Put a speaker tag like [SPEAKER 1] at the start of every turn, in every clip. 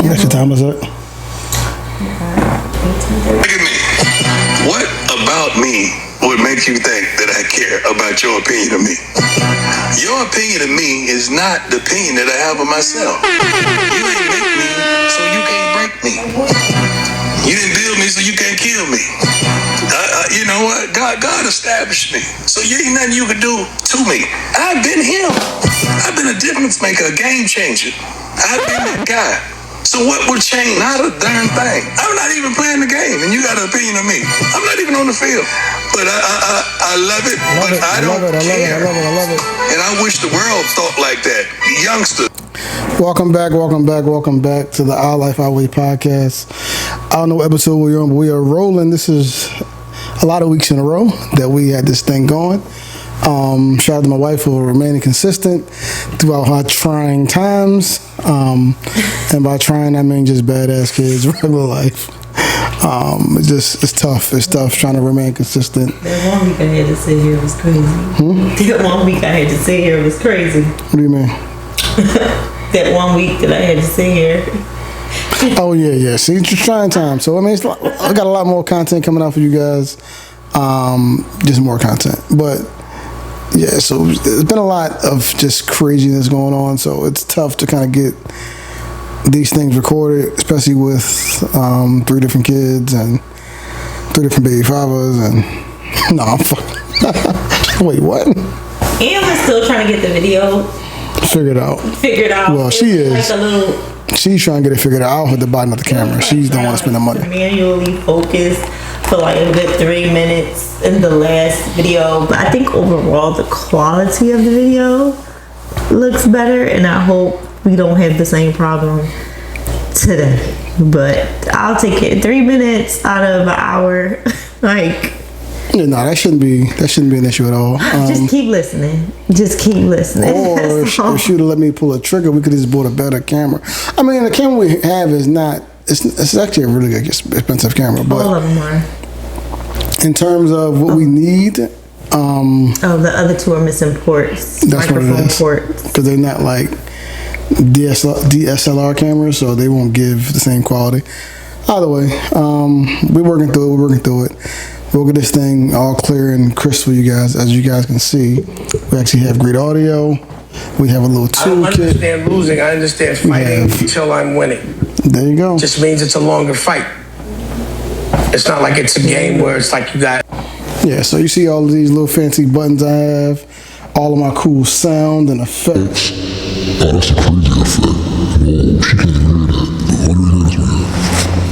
[SPEAKER 1] That's your time is up.
[SPEAKER 2] Look at me. What about me would make you think that I care about your opinion of me? Your opinion of me is not the opinion that I have of myself. You ain't make me, so you can't break me. You didn't build me, so you can't kill me. You know what? God established me. So you ain't nothing you can do to me. I've been him. I've been a difference maker, a game changer. I've been that guy. So what would change? Not a darn thing. I'm not even playing the game, and you got an opinion of me. I'm not even on the field. But I love it, but I don't care.
[SPEAKER 1] I love it.
[SPEAKER 2] And I wish the world thought like that. Youngsters.
[SPEAKER 1] Welcome back to the Our Life, Our Way podcast. I don't know what episode we're on, but we are rolling. This is a lot of weeks in a row that we had this thing going. Shout out to my wife for remaining consistent throughout her trying times. And by trying, I mean just badass kids, regular life. It's tough. It's tough trying to remain consistent.
[SPEAKER 3] That 1 week I had to sit here was crazy. That 1 week I had to sit here was crazy.
[SPEAKER 1] What do you mean?
[SPEAKER 3] That 1 week that I had to sit here.
[SPEAKER 1] Oh yeah. See, it's just trying time. So I mean, I got a lot more content coming out for you guys. Just more content, but yeah. So there's been a lot of just craziness going on. So it's tough to kind of get these things recorded, especially with 3 different kids and 3 different baby fathers. And no, I'm fucking. Wait, what?
[SPEAKER 3] And we're still trying to get the video
[SPEAKER 1] figured out. Well, she is.
[SPEAKER 3] Like
[SPEAKER 1] She's trying to get it figured out. I'll hit the button of the camera. She's the one to spend the money.
[SPEAKER 3] Manually focus for like a good 3 minutes in the last video. But I think overall the quality of the video looks better, and I hope we don't have the same problem today. But I'll take it. 3 minutes out of an hour.
[SPEAKER 1] Yeah, no, that shouldn't be an issue at all.
[SPEAKER 3] Just keep listening.
[SPEAKER 1] Or if she would have let me pull a trigger, we could have just bought a better camera. I mean, the camera we have is not. It's actually a really expensive camera, but
[SPEAKER 3] all of them are.
[SPEAKER 1] In terms of what we need,
[SPEAKER 3] the other 2 are missing ports.
[SPEAKER 1] That's what it is.
[SPEAKER 3] Ports.
[SPEAKER 1] Because they're not like DSLR cameras, so they won't give the same quality. Either way, we're working through it. We'll get this thing all clear and crisp for you guys. As you guys can see, we actually have great audio. We have a little toolkit.
[SPEAKER 4] I don't understand losing. I understand fighting until I'm winning.
[SPEAKER 1] There you go.
[SPEAKER 4] Just means it's a longer fight. It's not like it's a game where it's like you got.
[SPEAKER 1] Yeah, so you see all of these little fancy buttons I have, all of my cool sound and effects.
[SPEAKER 5] Oh, that's a crazy effect. Whoa, she can't hear that. What do you hear this, man?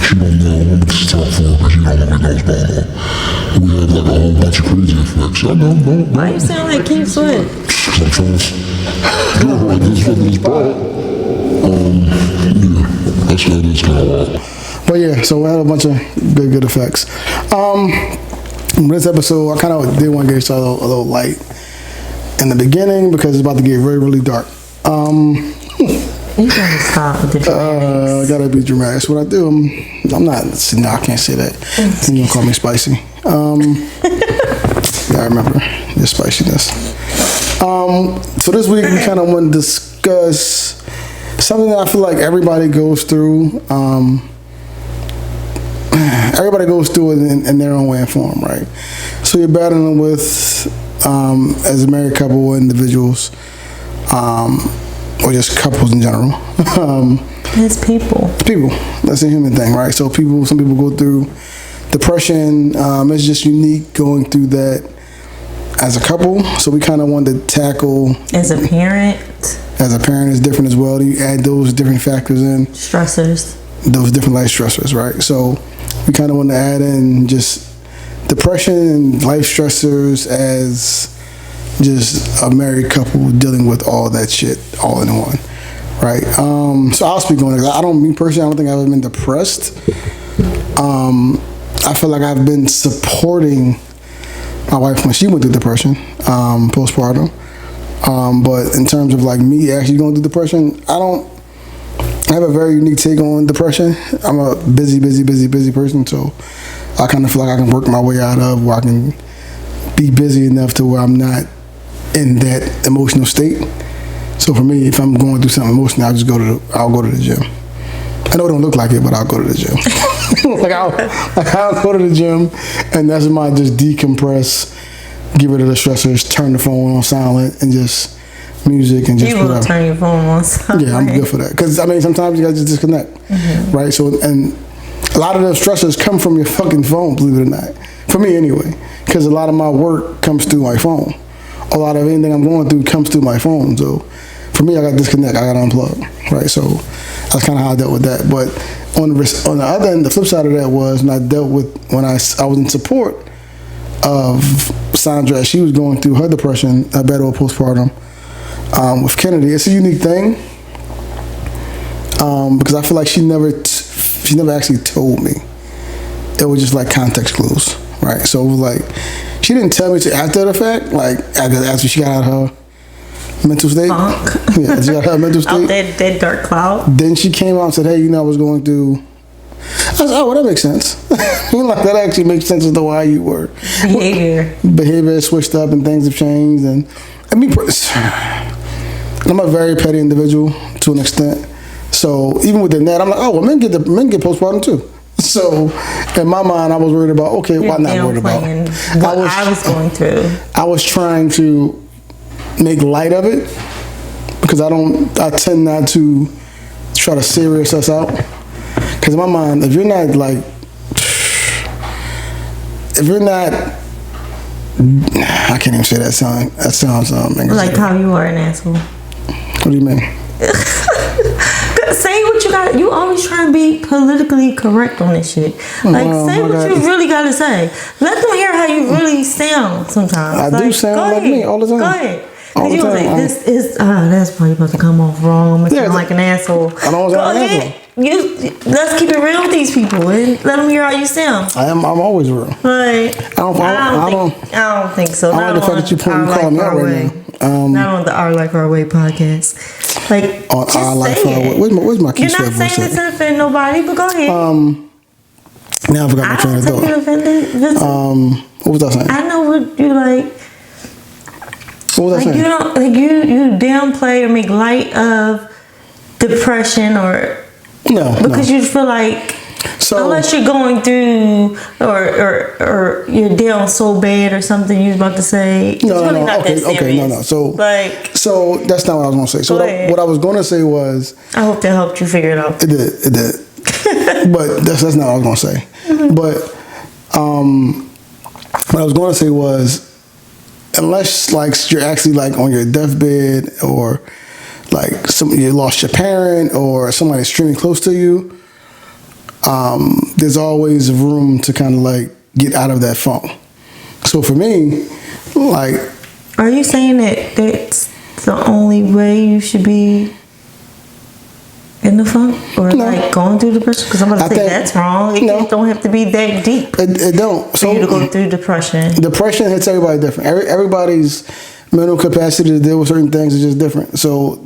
[SPEAKER 5] She don't know. I'm gonna just talk for her because she don't know what's going on. We have like a whole bunch of crazy effects. I know.
[SPEAKER 3] Why you sound like Keith Sweat?
[SPEAKER 5] Because I'm trying to do it like this for this ball. Yeah, that's kind of wild.
[SPEAKER 1] But yeah, so we had a bunch of good effects. This episode, I kind of did want to get started a little light in the beginning because it's about to get really, really dark.
[SPEAKER 3] You gotta stop with the dramatics.
[SPEAKER 1] Gotta be dramatic. That's what I do. I'm not. No, I can't say that. You gonna call me spicy? Yeah, I remember your spiciness. So this week we kind of want to discuss something that I feel like everybody goes through. Everybody goes through it in their own way and form, right? So you're battling with, as a married couple or individuals, or just couples in general.
[SPEAKER 3] It's people.
[SPEAKER 1] That's a human thing, right? So some people go through depression. It's just unique going through that as a couple. So we kind of wanted to tackle.
[SPEAKER 3] As a parent,
[SPEAKER 1] it's different as well. You add those different factors in.
[SPEAKER 3] Stressors.
[SPEAKER 1] Those different life stressors, right? So we kind of want to add in just depression and life stressors as just a married couple dealing with all that shit all in one, right? So I'll speak on it. I don't think I've ever been depressed. I feel like I've been supporting my wife when she went through depression, postpartum. But in terms of like me actually going through depression, I have a very unique take on depression. I'm a busy person, so I kind of feel like I can work my way out of where I can be busy enough to where I'm not in that emotional state. So for me, if I'm going through something emotional, I'll go to the gym. I know it don't look like it, but I'll go to the gym. I'll go to the gym, and that's my just decompress, get rid of the stressors, turn the phone on silent, and just music and just
[SPEAKER 3] You will
[SPEAKER 1] whatever.
[SPEAKER 3] turn your phone on silent.
[SPEAKER 1] Yeah, I'm good for that. Because, I mean, sometimes you gotta just disconnect, right? So, and a lot of those stressors come from your fucking phone, believe it or not. For me, anyway. Because a lot of my work comes through my phone. A lot of anything I'm going through comes through my phone. So, for me, I gotta disconnect. I gotta unplug, right? So, that's kind of how I dealt with that. But on the other end, the flip side of that was when I dealt with, when I was in support of Sandra as she was going through her depression, her battle with postpartum, with Kennedy. It's a unique thing because I feel like she never actually told me. It was just like context clues, right? So it was like she didn't tell me till after the fact, like after she got out of her mental state.
[SPEAKER 3] Funk.
[SPEAKER 1] Yeah, she got out of her mental state.
[SPEAKER 3] Out that dark cloud.
[SPEAKER 1] Then she came out and said, "Hey, you know, I was going through." I was, "Oh, well, that makes sense." Like that actually makes sense as to why you were. Behavior has switched up and things have changed, and I mean, I'm a very petty individual to an extent. So even within that, I'm like, oh, well, men get postpartum too. So in my mind, I was worried about, okay, well, I'm not worried about
[SPEAKER 3] what I was going through.
[SPEAKER 1] I was trying to make light of it because I tend not to try to serious us out. Because in my mind, if you're not, I can't even say that sound. That sounds
[SPEAKER 3] Like how you are an asshole.
[SPEAKER 1] What do you mean?
[SPEAKER 3] Say what you got. You always try and be politically correct on this shit. Like, say what you really got to say. Let them hear how you really sound sometimes.
[SPEAKER 1] I do sound like me all the time.
[SPEAKER 3] Go ahead.
[SPEAKER 1] All the
[SPEAKER 3] You
[SPEAKER 1] time.
[SPEAKER 3] like, this is, that's probably about to come off wrong. I'm like an asshole.
[SPEAKER 1] I don't
[SPEAKER 3] Go
[SPEAKER 1] sound like an
[SPEAKER 3] ahead. Let's keep it real with these people and let them hear how you sound.
[SPEAKER 1] I'm always real.
[SPEAKER 3] Like, I don't think so.
[SPEAKER 1] I like the fact that you call me out right now.
[SPEAKER 3] Not on the Our Life Our Way podcast. Like,
[SPEAKER 1] On
[SPEAKER 3] just
[SPEAKER 1] Our Life
[SPEAKER 3] say
[SPEAKER 1] Our
[SPEAKER 3] it.
[SPEAKER 1] Way. Where's my key
[SPEAKER 3] You're not
[SPEAKER 1] strap
[SPEAKER 3] saying
[SPEAKER 1] voice
[SPEAKER 3] this to offend nobody, but go ahead.
[SPEAKER 1] Now I forgot my train
[SPEAKER 3] I
[SPEAKER 1] of
[SPEAKER 3] don't take it
[SPEAKER 1] thought.
[SPEAKER 3] offended. Vincent.
[SPEAKER 1] What was I saying?
[SPEAKER 3] I know what you like.
[SPEAKER 1] What was I
[SPEAKER 3] Like
[SPEAKER 1] saying?
[SPEAKER 3] you don't like you downplay or make light of depression or
[SPEAKER 1] No.
[SPEAKER 3] because you feel like
[SPEAKER 1] So
[SPEAKER 3] unless you're going through or you're down so bad or something you was about to say. It's really not that serious.
[SPEAKER 1] So that's not what I was gonna say. So
[SPEAKER 3] Go ahead.
[SPEAKER 1] what I was gonna say was
[SPEAKER 3] I hope that helped you figure it out.
[SPEAKER 1] it did. But that's not what I was gonna say. But what I was gonna say was unless like you're actually like on your deathbed or like you lost your parent or somebody extremely close to you, there's always room to kind of like get out of that funk. So for me, like,
[SPEAKER 3] Are you saying that that's the only way you should be in the funk or
[SPEAKER 1] No.
[SPEAKER 3] like going through depression? Because I'm going to
[SPEAKER 1] I
[SPEAKER 3] say
[SPEAKER 1] think-
[SPEAKER 3] that's wrong. It
[SPEAKER 1] No.
[SPEAKER 3] don't have to be that deep
[SPEAKER 1] it don't.
[SPEAKER 3] for you to go through depression.
[SPEAKER 1] Depression hits everybody different. Everybody's mental capacity to deal with certain things is just different. So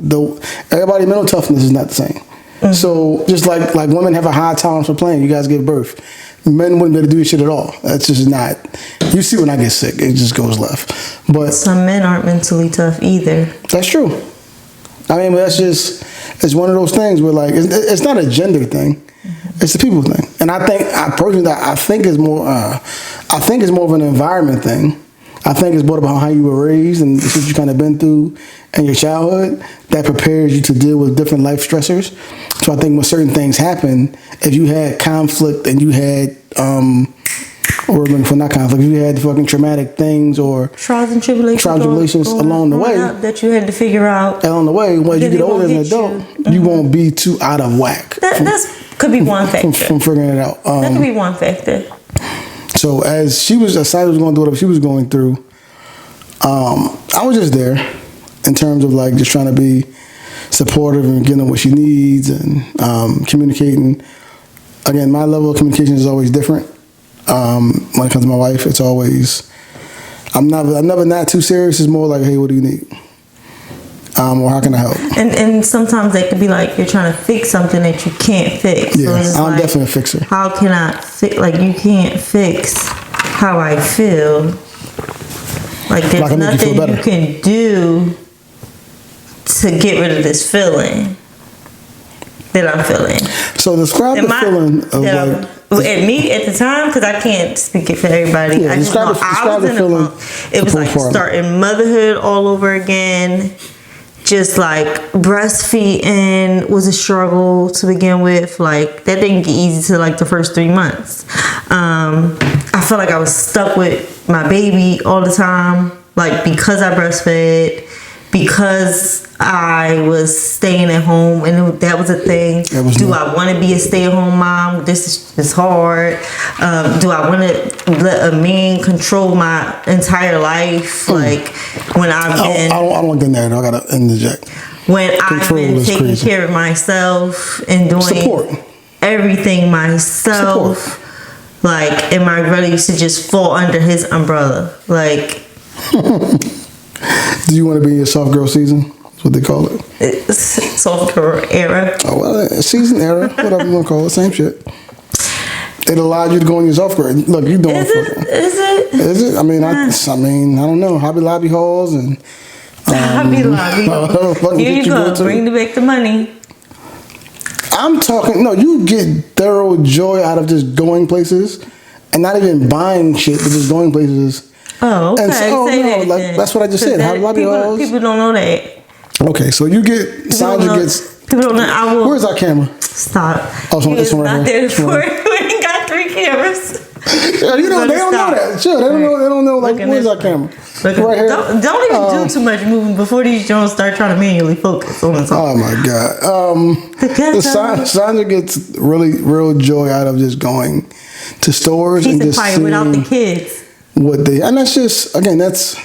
[SPEAKER 1] everybody's mental toughness is not the same. So just like women have a high tolerance for pain, you guys give birth. Men wouldn't be able to do this shit at all. That's just not. You see when I get sick, it just goes left. But
[SPEAKER 3] Some men aren't mentally tough either.
[SPEAKER 1] that's true. I mean, but it's one of those things where like it's not a gender thing. It's a people thing. And I think it's more of an environment thing. I think it's more about how you were raised and the shit you kind of been through in your childhood that prepares you to deal with different life stressors. So I think when certain things happen, if you had conflict and you had, or not conflict, if you had fucking traumatic things or
[SPEAKER 3] Trials and tribulations
[SPEAKER 1] along the way
[SPEAKER 3] that you had to figure out.
[SPEAKER 1] along the way, when you
[SPEAKER 3] Then
[SPEAKER 1] get
[SPEAKER 3] it
[SPEAKER 1] older
[SPEAKER 3] won't
[SPEAKER 1] as an
[SPEAKER 3] hit
[SPEAKER 1] adult, you won't be too out of whack
[SPEAKER 3] That's could be one factor.
[SPEAKER 1] from figuring it out.
[SPEAKER 3] That could be one factor.
[SPEAKER 1] So as Sandra was going through whatever she was going through, I was just there in terms of like just trying to be supportive and getting her what she needs and communicating. Again, my level of communication is always different. When it comes to my wife, it's always I'm never not too serious. It's more like, hey, what do you need? Or how can I help?
[SPEAKER 3] And sometimes they could be like you're trying to fix something that you can't fix.
[SPEAKER 1] Yeah,
[SPEAKER 3] it's
[SPEAKER 1] I'm
[SPEAKER 3] like,
[SPEAKER 1] definitely a fixer.
[SPEAKER 3] How can I fix? Like you can't fix how I feel. Like there's
[SPEAKER 1] Like I make you feel
[SPEAKER 3] nothing
[SPEAKER 1] better.
[SPEAKER 3] you can do to get rid of this feeling that I'm feeling.
[SPEAKER 1] So describe the feeling of like.
[SPEAKER 3] At me at the time, because I can't speak it for everybody.
[SPEAKER 1] Yeah,
[SPEAKER 3] I just know I was in a funk. It was like starting motherhood all over again. Just like breastfeeding was a struggle to begin with. Like that didn't get easy to like the first 3 months. I felt like I was stuck with my baby all the time. Like because I breastfed, because I was staying at home, and that was a thing. Do I want to be a stay-at-home mom? This is hard. Do I want to let a man control my entire life? Like when I've been,
[SPEAKER 1] I don't want to get there. I gotta interject.
[SPEAKER 3] When I've been taking care of myself and doing everything myself. Like, am I ready to just fall under his umbrella? Like.
[SPEAKER 1] Do you want to be in your soft girl season? That's what they call it.
[SPEAKER 3] It's soft girl era.
[SPEAKER 1] Oh, well, season era, whatever you want to call it, same shit. It allowed you to go in your soft girl. Look, you doing
[SPEAKER 3] Is it?
[SPEAKER 1] Is it? I mean, I don't know. Hobby Lobby halls and.
[SPEAKER 3] Hobby Lobby. Here you go. Bring back the money.
[SPEAKER 1] I'm talking. No, you get thorough joy out of just going places, and not even buying shit, but just going places.
[SPEAKER 3] Oh, okay.
[SPEAKER 1] And so, that's what I just said. Hobby Lobby halls.
[SPEAKER 3] People don't know that.
[SPEAKER 1] Okay, so you get Sandra gets.
[SPEAKER 3] People don't know.
[SPEAKER 1] Where's our camera?
[SPEAKER 3] Stop.
[SPEAKER 1] Oh, so it's
[SPEAKER 3] not there before. We ain't got 3 cameras.
[SPEAKER 1] Yeah, they don't know that. Sure, they don't know. Like, where's our camera? Right here.
[SPEAKER 3] Don't even do too much moving before these Jones start trying to manually focus on us.
[SPEAKER 1] Oh my God. Sandra gets real joy out of just going to stores and just seeing
[SPEAKER 3] without the kids.
[SPEAKER 1] What they, and that's just, again, that's.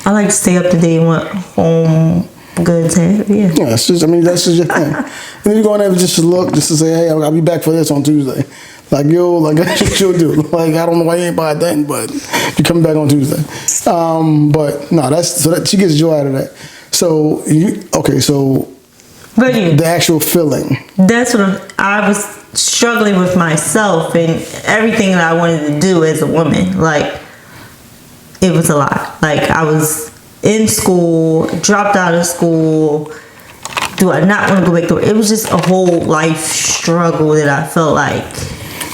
[SPEAKER 3] I like to stay up to date on what home goods have. Yeah.
[SPEAKER 1] Yeah, it's just, I mean, that's just your thing. And then you go in there just to look, just to say, hey, I'll be back for this on Tuesday. Like, yo, like, that's what you'll do. Like, I don't know why you ain't buy it then, but you're coming back on Tuesday. But no, she gets joy out of that. So,
[SPEAKER 3] but
[SPEAKER 1] the actual feeling.
[SPEAKER 3] That's what I was struggling with myself and everything that I wanted to do as a woman. Like, it was a lot. Like, I was in school, dropped out of school. Do I not want to go back to work? It was just a whole life struggle that I felt like.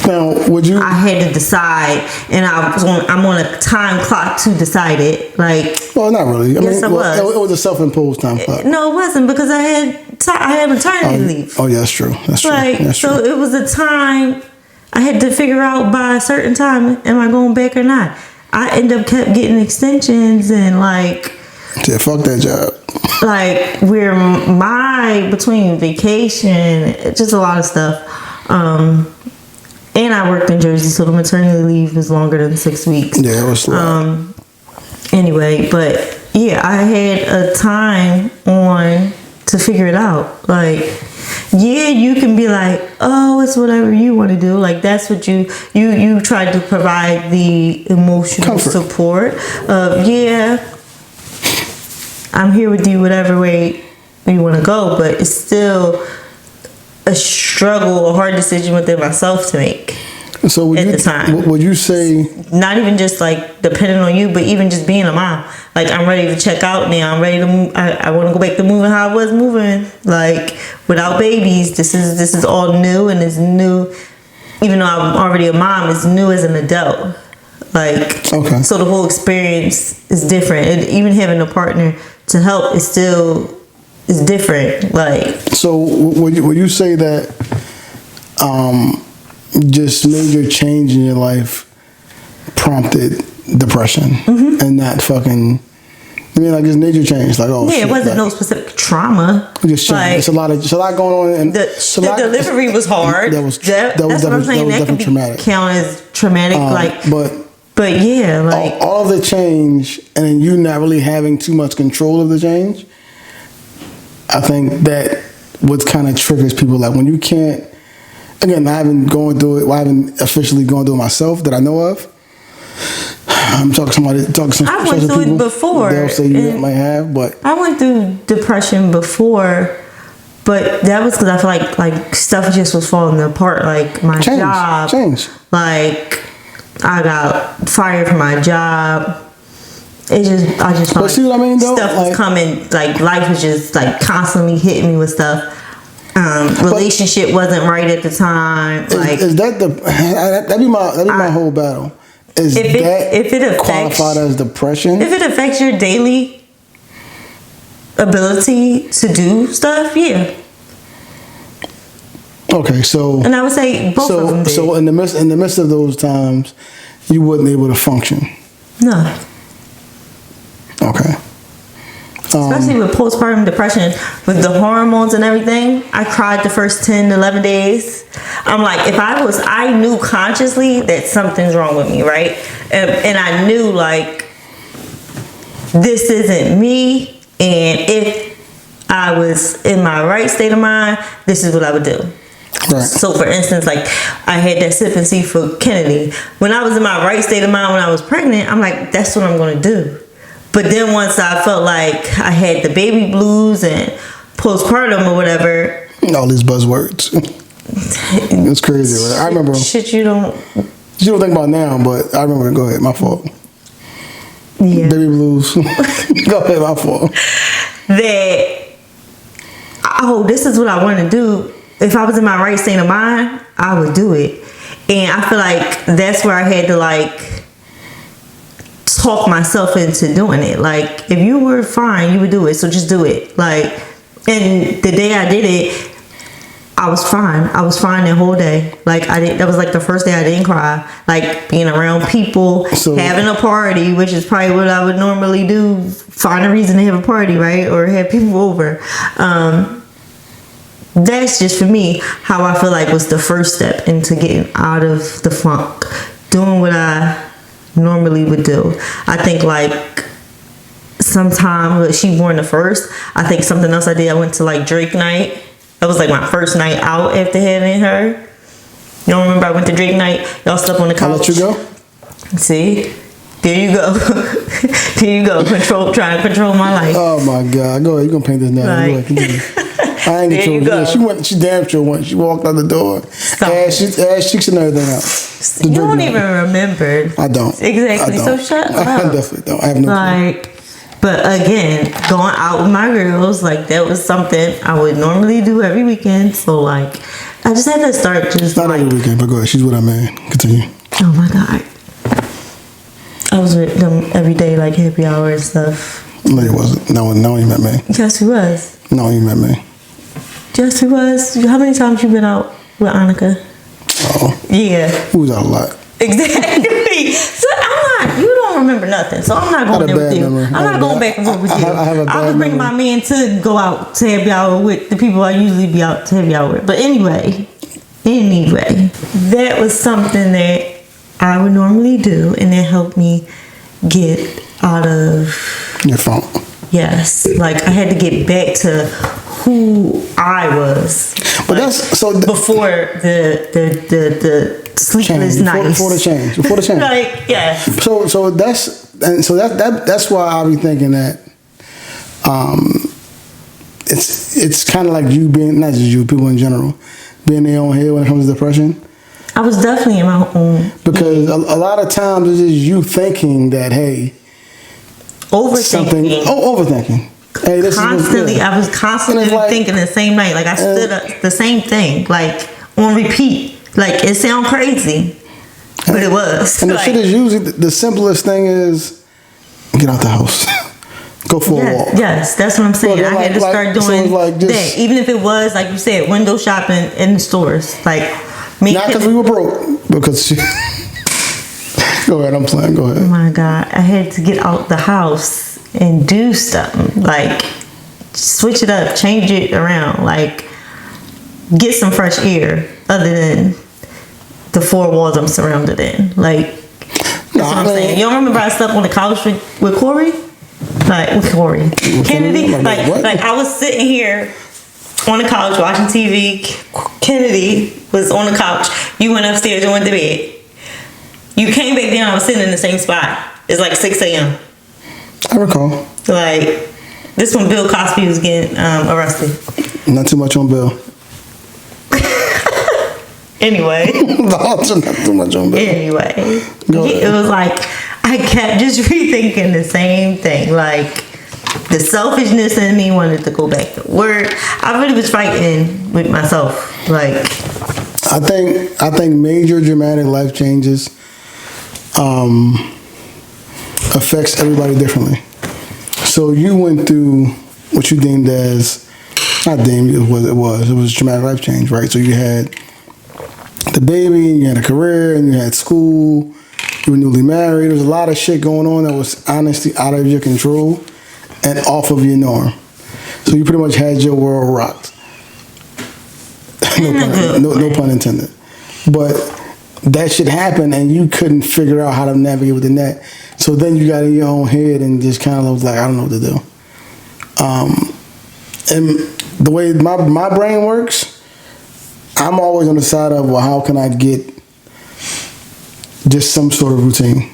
[SPEAKER 1] Now, I
[SPEAKER 3] had to decide, and I'm on a time clock to decide it. Like,
[SPEAKER 1] well, not really.
[SPEAKER 3] I mean,
[SPEAKER 1] it was a self-imposed time clock.
[SPEAKER 3] No, it wasn't, because I had maternity leave.
[SPEAKER 1] Oh, yeah, that's true. That's true.
[SPEAKER 3] So it was a time I had to figure out by a certain time, am I going back or not? I ended up kept getting extensions and like.
[SPEAKER 1] Yeah, fuck that job.
[SPEAKER 3] Like between vacation, just a lot of stuff. And I worked in Jersey, so the maternity leave was longer than 6 weeks.
[SPEAKER 1] Yeah, it was long.
[SPEAKER 3] Anyway, but yeah, I had a time on to figure it out. Like, yeah, you can be like, oh, it's whatever you want to do. Like, that's what you tried to provide the emotional support of, yeah, I'm here with you whatever way you want to go, but it's still a struggle, a hard decision within myself to make.
[SPEAKER 1] So at the time, would you say
[SPEAKER 3] not even just like depending on you, but even just being a mom? Like, I'm ready to check out now. I'm ready to move. I want to go back to moving how I was moving, like without babies. This is all new, and it's new. Even though I'm already a mom, it's new as an adult. Like, okay. So the whole experience is different, and even having a partner to help is different. Like,
[SPEAKER 1] so would you say that just major change in your life prompted depression and not fucking, I mean, like, just major change, like, oh,
[SPEAKER 3] yeah,
[SPEAKER 1] shit,
[SPEAKER 3] it wasn't
[SPEAKER 1] like,
[SPEAKER 3] no specific trauma.
[SPEAKER 1] Just like, it's a lot going on, and
[SPEAKER 3] the delivery was hard. That was definitely traumatic. Count as traumatic, but yeah, like
[SPEAKER 1] all the change, and then you not really having too much control of the change. I think that what kind of triggers people, like when you can't. Again, I haven't officially gone through it myself that I know of. I'm talking to some
[SPEAKER 3] I went through it before.
[SPEAKER 1] They'll say you might have, but
[SPEAKER 3] I went through depression before, but that was because I feel like stuff just was falling apart. Like my job, like I got fired from my job, I just felt
[SPEAKER 1] But see what I mean, though?
[SPEAKER 3] stuff was
[SPEAKER 1] Like-
[SPEAKER 3] coming, like life was just like constantly hitting me with stuff. Relationship wasn't right at the time. Like,
[SPEAKER 1] Is that that'd be my whole battle? Is
[SPEAKER 3] If it affects-
[SPEAKER 1] qualified as depression?
[SPEAKER 3] if it affects your daily ability to do stuff, yeah.
[SPEAKER 1] Okay, so
[SPEAKER 3] And I would say both of them did.
[SPEAKER 1] so in the midst of those times, you wasn't able to function.
[SPEAKER 3] No.
[SPEAKER 1] Okay.
[SPEAKER 3] Especially with postpartum depression, with the hormones and everything. I cried the first 10 to 11 days. I'm like, I knew consciously that something's wrong with me, right? And I knew, like, this isn't me. And if I was in my right state of mind, this is what I would do.
[SPEAKER 1] Right.
[SPEAKER 3] So, for instance, like, I had that sip and see for Kennedy. When I was in my right state of mind when I was pregnant, I'm like, that's what I'm going to do. But then once I felt like I had the baby blues and postpartum or whatever.
[SPEAKER 1] All these buzzwords. It's crazy. Right? I remember.
[SPEAKER 3] Shit you don't
[SPEAKER 1] think about now, but I remember. Go ahead. My fault.
[SPEAKER 3] Yeah.
[SPEAKER 1] Baby blues. Go ahead. My fault.
[SPEAKER 3] This is what I want to do. If I was in my right state of mind, I would do it. And I feel like that's where I had to, like, talk myself into doing it. Like, if you were fine, you would do it, so just do it. Like, and the day I did it, I was fine. I was fine that whole day. Like, that was like the first day I didn't cry. Like, being around people, having a party, which is probably what I would normally do. Find a reason to have a party, right? Or have people over. That's just, for me, how I feel like was the first step into getting out of the funk. Doing what I normally would do. I think, like, sometime she born the first, I think something else I did, I went to, like, Drake night. That was like my first night out after having her. You don't remember I went to Drake night? Y'all slept on the couch.
[SPEAKER 1] I'll let you go.
[SPEAKER 3] See? There you go. There you go. Trying to control my life.
[SPEAKER 1] Oh my God. Go ahead. You gonna paint this now? Go ahead. Continue. I ain't
[SPEAKER 3] There you go.
[SPEAKER 1] Yeah, she damn sure went. She walked out the door. Ass cheeks and everything out.
[SPEAKER 3] You don't even remember.
[SPEAKER 1] I don't.
[SPEAKER 3] Exactly.
[SPEAKER 1] I don't.
[SPEAKER 3] So shut up.
[SPEAKER 1] I definitely don't. I have no clue.
[SPEAKER 3] Like, but again, going out with my girls, like, that was something I would normally do every weekend. So, like, I just had to start just
[SPEAKER 1] Not every weekend, but go ahead. She's with her man. Continue.
[SPEAKER 3] oh my God. I was with them every day, like happy hour and stuff.
[SPEAKER 1] No, you wasn't. No, you met me.
[SPEAKER 3] Yes, he was.
[SPEAKER 1] No, you met me.
[SPEAKER 3] Yes, he was. How many times you been out with Annika?
[SPEAKER 1] Oh,
[SPEAKER 3] Yeah.
[SPEAKER 1] we was out a lot.
[SPEAKER 3] Exactly. So you don't remember nothing. So I'm not going there with you. I'm not going back and forth with you.
[SPEAKER 1] I
[SPEAKER 3] was bringing my man to go out to happy hour with the people I usually be out to happy hour with. But anyway, that was something that I would normally do, and it helped me get out of
[SPEAKER 1] Your phone.
[SPEAKER 3] yes. Like, I had to get back to who I was.
[SPEAKER 1] But that's so.
[SPEAKER 3] Before the sleepless nights.
[SPEAKER 1] Before the change. Before the change.
[SPEAKER 3] Like, yeah.
[SPEAKER 1] So that's why I be thinking that it's kind of like you being, not just you, people in general, being their own head when it comes to depression.
[SPEAKER 3] I was definitely in my own.
[SPEAKER 1] Because a lot of times it's just you thinking that, hey,
[SPEAKER 3] Overthinking.
[SPEAKER 1] Overthinking. Hey, this
[SPEAKER 3] Constantly,
[SPEAKER 1] is
[SPEAKER 3] I was constantly
[SPEAKER 1] And it's like-
[SPEAKER 3] thinking the same night. Like, I stood up the same thing, like, on repeat. Like, it sound crazy, but it was.
[SPEAKER 1] And the
[SPEAKER 3] Like,
[SPEAKER 1] shit is usually the simplest thing is get out the house, go for a walk.
[SPEAKER 3] yes, that's what I'm saying.
[SPEAKER 1] Well,
[SPEAKER 3] I had to
[SPEAKER 1] like-
[SPEAKER 3] start
[SPEAKER 1] so
[SPEAKER 3] doing
[SPEAKER 1] it's like just-
[SPEAKER 3] that. Even if it was, like you said, window shopping in the stores. Like, me.
[SPEAKER 1] Not because we were broke, because go ahead, I'm playing. Go
[SPEAKER 3] Oh
[SPEAKER 1] ahead.
[SPEAKER 3] my God, I had to get out the house and do something. Like, switch it up, change it around. Like, get some fresh air other than the four walls I'm surrounded in. Like, that's what I'm saying. You don't remember I slept on the couch with Corey? Like, with Corey. Kennedy?
[SPEAKER 1] Like, what?
[SPEAKER 3] Like, I was sitting here on the couch watching TV. Kennedy was on the couch. You went upstairs and went to bed. You came back down. I was sitting in the same spot. It's like 6 a.m.
[SPEAKER 1] I recall.
[SPEAKER 3] Like, this when Bill Cosby was getting arrested.
[SPEAKER 1] Not too much on Bill.
[SPEAKER 3] Anyway.
[SPEAKER 1] Not too much on Bill.
[SPEAKER 3] Anyway.
[SPEAKER 1] Go ahead.
[SPEAKER 3] It was like, I kept just rethinking the same thing. Like, the selfishness in me wanted to go back to work. I really was fighting with myself. Like,
[SPEAKER 1] I think major dramatic life changes affects everybody differently. So you went through what you deemed as, not deemed, it was dramatic life change, right? So you had the baby, you had a career, and you had school, you were newly married. There was a lot of shit going on that was honestly out of your control and off of your norm. So you pretty much had your world rocked. No pun intended. But that shit happened and you couldn't figure out how to navigate within that. So then you got in your own head and just kind of was like, I don't know what to do. And the way my brain works, I'm always on the side of, well, how can I get just some sort of routine?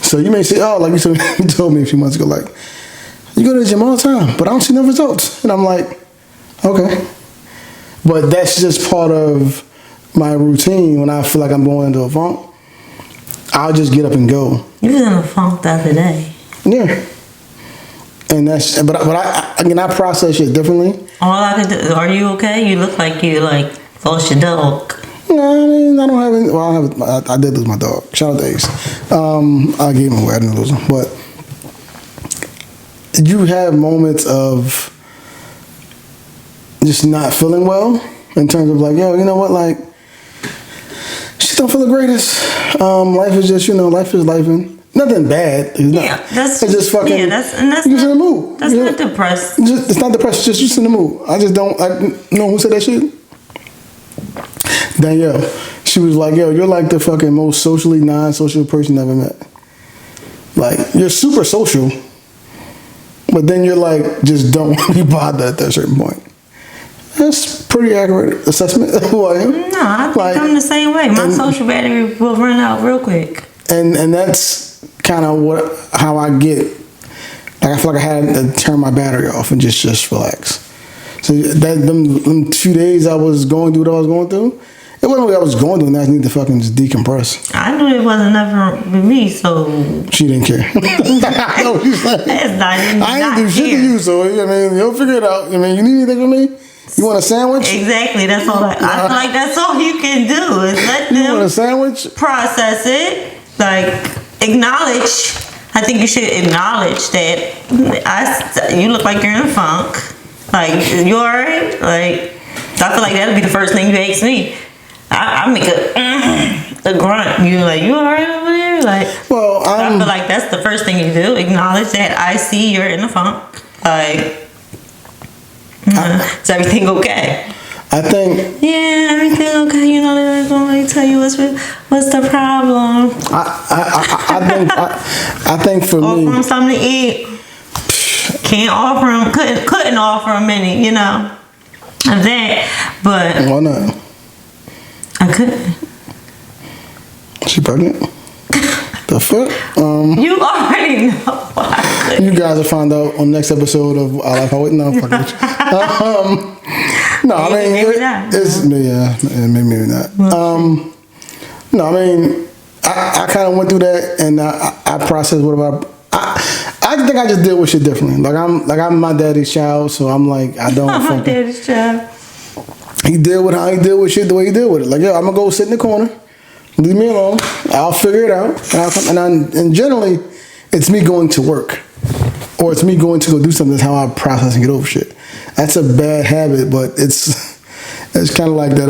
[SPEAKER 1] So you may say, oh, like you told me a few months ago, like, you go to the gym all the time, but I don't see no results. And I'm like, okay. But that's just part of my routine. When I feel like I'm going into a funk, I'll just get up and go.
[SPEAKER 3] You was in a funk the other day.
[SPEAKER 1] Yeah. And that's, but I process it differently.
[SPEAKER 3] All I could do, are you okay? You look like you lost your dog.
[SPEAKER 1] No, I mean, I don't have any, well, I did lose my dog. Shout out to Ace. I gave him away, I didn't lose him. But you have moments of just not feeling well in terms of like, yo, you know what, like, just don't feel the greatest. Life is just, life is lifing. Nothing bad. It's just fucking.
[SPEAKER 3] Yeah, that's
[SPEAKER 1] you're just in the mood.
[SPEAKER 3] That's not depressed.
[SPEAKER 1] It's not depressed. It's just in the mood. I just don't. Know who said that shit? Danielle. She was like, yo, you're like the fucking most socially non-social person I've ever met. Like, you're super social, but then you're like, just don't be bothered at a certain point. That's pretty accurate assessment of who I am.
[SPEAKER 3] No, I think I'm the same way. My social battery will run out real quick. And
[SPEAKER 1] that's kind of how I get. Like, I feel like I had to turn my battery off and just relax. So them 2 days I was going through what I was going through, it wasn't what I was going through, and I need to fucking just decompress.
[SPEAKER 3] I knew it wasn't never with me, so
[SPEAKER 1] she didn't care. No, she's like, I didn't do shit to you, so I mean, you'll figure it out. I mean, you need anything from me? You want a sandwich?
[SPEAKER 3] Exactly. That's all. I feel like that's all you can do is let them.
[SPEAKER 1] You want a sandwich?
[SPEAKER 3] Process it. Like, acknowledge. I think you should acknowledge that you look like you're in a funk. Like, you alright? Like, I feel like that'll be the first thing you ask me. I make a grunt. You like, you alright over there? Like,
[SPEAKER 1] well,
[SPEAKER 3] I feel like that's the first thing you do. Acknowledge that I see you're in a funk. Like, is everything okay?
[SPEAKER 1] I think.
[SPEAKER 3] Yeah, everything okay. You know, they're going to tell you what's the problem.
[SPEAKER 1] I think for me.
[SPEAKER 3] Offer them something to eat. Can't offer them. Couldn't offer them any. Of that. But
[SPEAKER 1] why not?
[SPEAKER 3] I couldn't.
[SPEAKER 1] She pregnant? The fuck?
[SPEAKER 3] You already know why I couldn't.
[SPEAKER 1] You guys will find out on the next episode of I Like How It. No, fuck it. No, I mean, maybe not. No, I mean, I kind of went through that, and I processed whatever. I think I just deal with shit differently. Like I'm my daddy's child, so I'm like, I don't.
[SPEAKER 3] My daddy's child.
[SPEAKER 1] He deal with how he deal with shit the way he deal with it. Like, yo, I'm gonna go sit in the corner, leave me alone. I'll figure it out, and generally, it's me going to work, or it's me going to go do something. That's how I process and get over shit. That's a bad habit, but it's kind of like that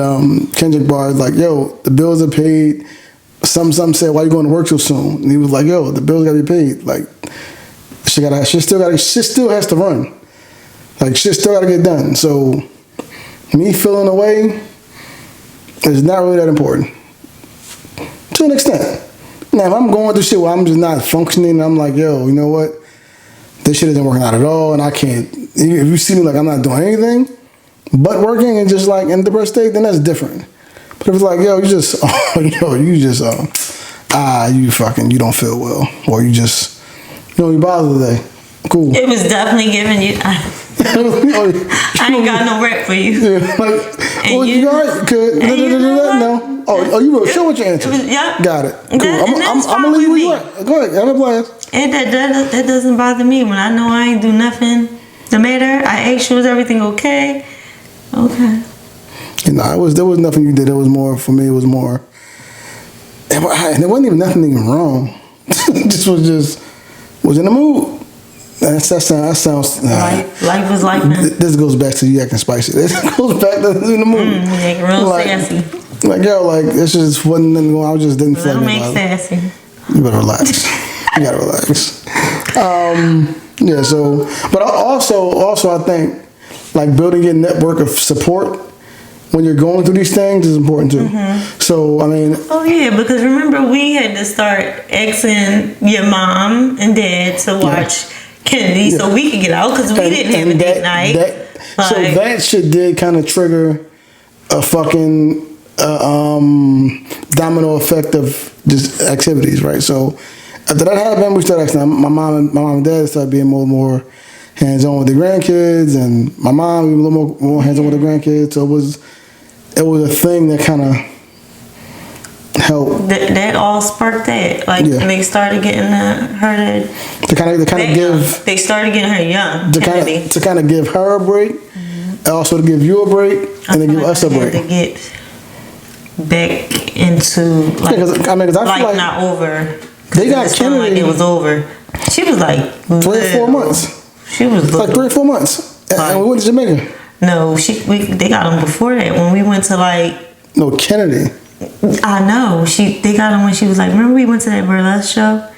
[SPEAKER 1] Kendrick bar. Like, yo, the bills are paid. Some said, why you going to work so soon? And he was like, yo, the bills gotta be paid. Like, shit still has to run. Like, shit still gotta get done. So me feeling away is not really that important. To an extent. Now, if I'm going through shit where I'm just not functioning, and I'm like, yo, you know what? This shit isn't working out at all, and I can't. If you see me like I'm not doing anything but working and just like in a depressed state, then that's different. But if it's like, yo, you don't feel well, or you bothered today. Cool.
[SPEAKER 3] It was definitely giving you. I ain't got no rep for you.
[SPEAKER 1] Yeah, like, well, you got it. No. Oh, you were sure with your answer?
[SPEAKER 3] Yep.
[SPEAKER 1] Got it. Cool.
[SPEAKER 3] That's
[SPEAKER 1] I'm
[SPEAKER 3] fine
[SPEAKER 1] gonna leave
[SPEAKER 3] with
[SPEAKER 1] you
[SPEAKER 3] me.
[SPEAKER 1] at. Go ahead. I'm a blast.
[SPEAKER 3] And that doesn't bother me when I know I ain't do nothing. No matter, I asked you, was everything okay? Okay.
[SPEAKER 1] You know, there was nothing you did. It was more for me. It was more, and it wasn't even nothing even wrong. Just was in the mood. That sounds.
[SPEAKER 3] Life was life, man.
[SPEAKER 1] This goes back to you acting spicy. This goes back to in the mood.
[SPEAKER 3] You acting real sassy.
[SPEAKER 1] Like yo, like this just wasn't nothing going on. I just didn't feel
[SPEAKER 3] Don't
[SPEAKER 1] like
[SPEAKER 3] make
[SPEAKER 1] it.
[SPEAKER 3] sassy.
[SPEAKER 1] You better relax. You gotta relax. Yeah. So, but also, I think like building your network of support when you're going through these things is important too. So, I mean,
[SPEAKER 3] Oh yeah, because remember we had to start asking your mom and dad to watch Kennedy so we could get out because we didn't have a date night.
[SPEAKER 1] So that shit did kind of trigger a fucking domino effect of just activities, right? So after that happened, we started asking. My mom and dad started being more and more hands-on with the grandkids, and my mom was a little more hands-on with the grandkids. So it was a thing that kind of helped.
[SPEAKER 3] That all sparked that. Like
[SPEAKER 1] Yeah.
[SPEAKER 3] they started getting her
[SPEAKER 1] To kind of give
[SPEAKER 3] They started getting her young. Kennedy.
[SPEAKER 1] to kind of give her a break, and also to give you a break, and to give us a
[SPEAKER 3] I had
[SPEAKER 1] break.
[SPEAKER 3] to get back into like,
[SPEAKER 1] Because I feel like
[SPEAKER 3] not over.
[SPEAKER 1] they got
[SPEAKER 3] It sounded like
[SPEAKER 1] Kennedy
[SPEAKER 3] it was over. She was like
[SPEAKER 1] 3 or 4
[SPEAKER 3] little.
[SPEAKER 1] months.
[SPEAKER 3] She was
[SPEAKER 1] Like
[SPEAKER 3] little.
[SPEAKER 1] 3 or 4 months, and we went to Jamaica.
[SPEAKER 3] No, they got them before that when we went to like.
[SPEAKER 1] No, Kennedy.
[SPEAKER 3] I know they got them when she was like. Remember we went to that burlesque show?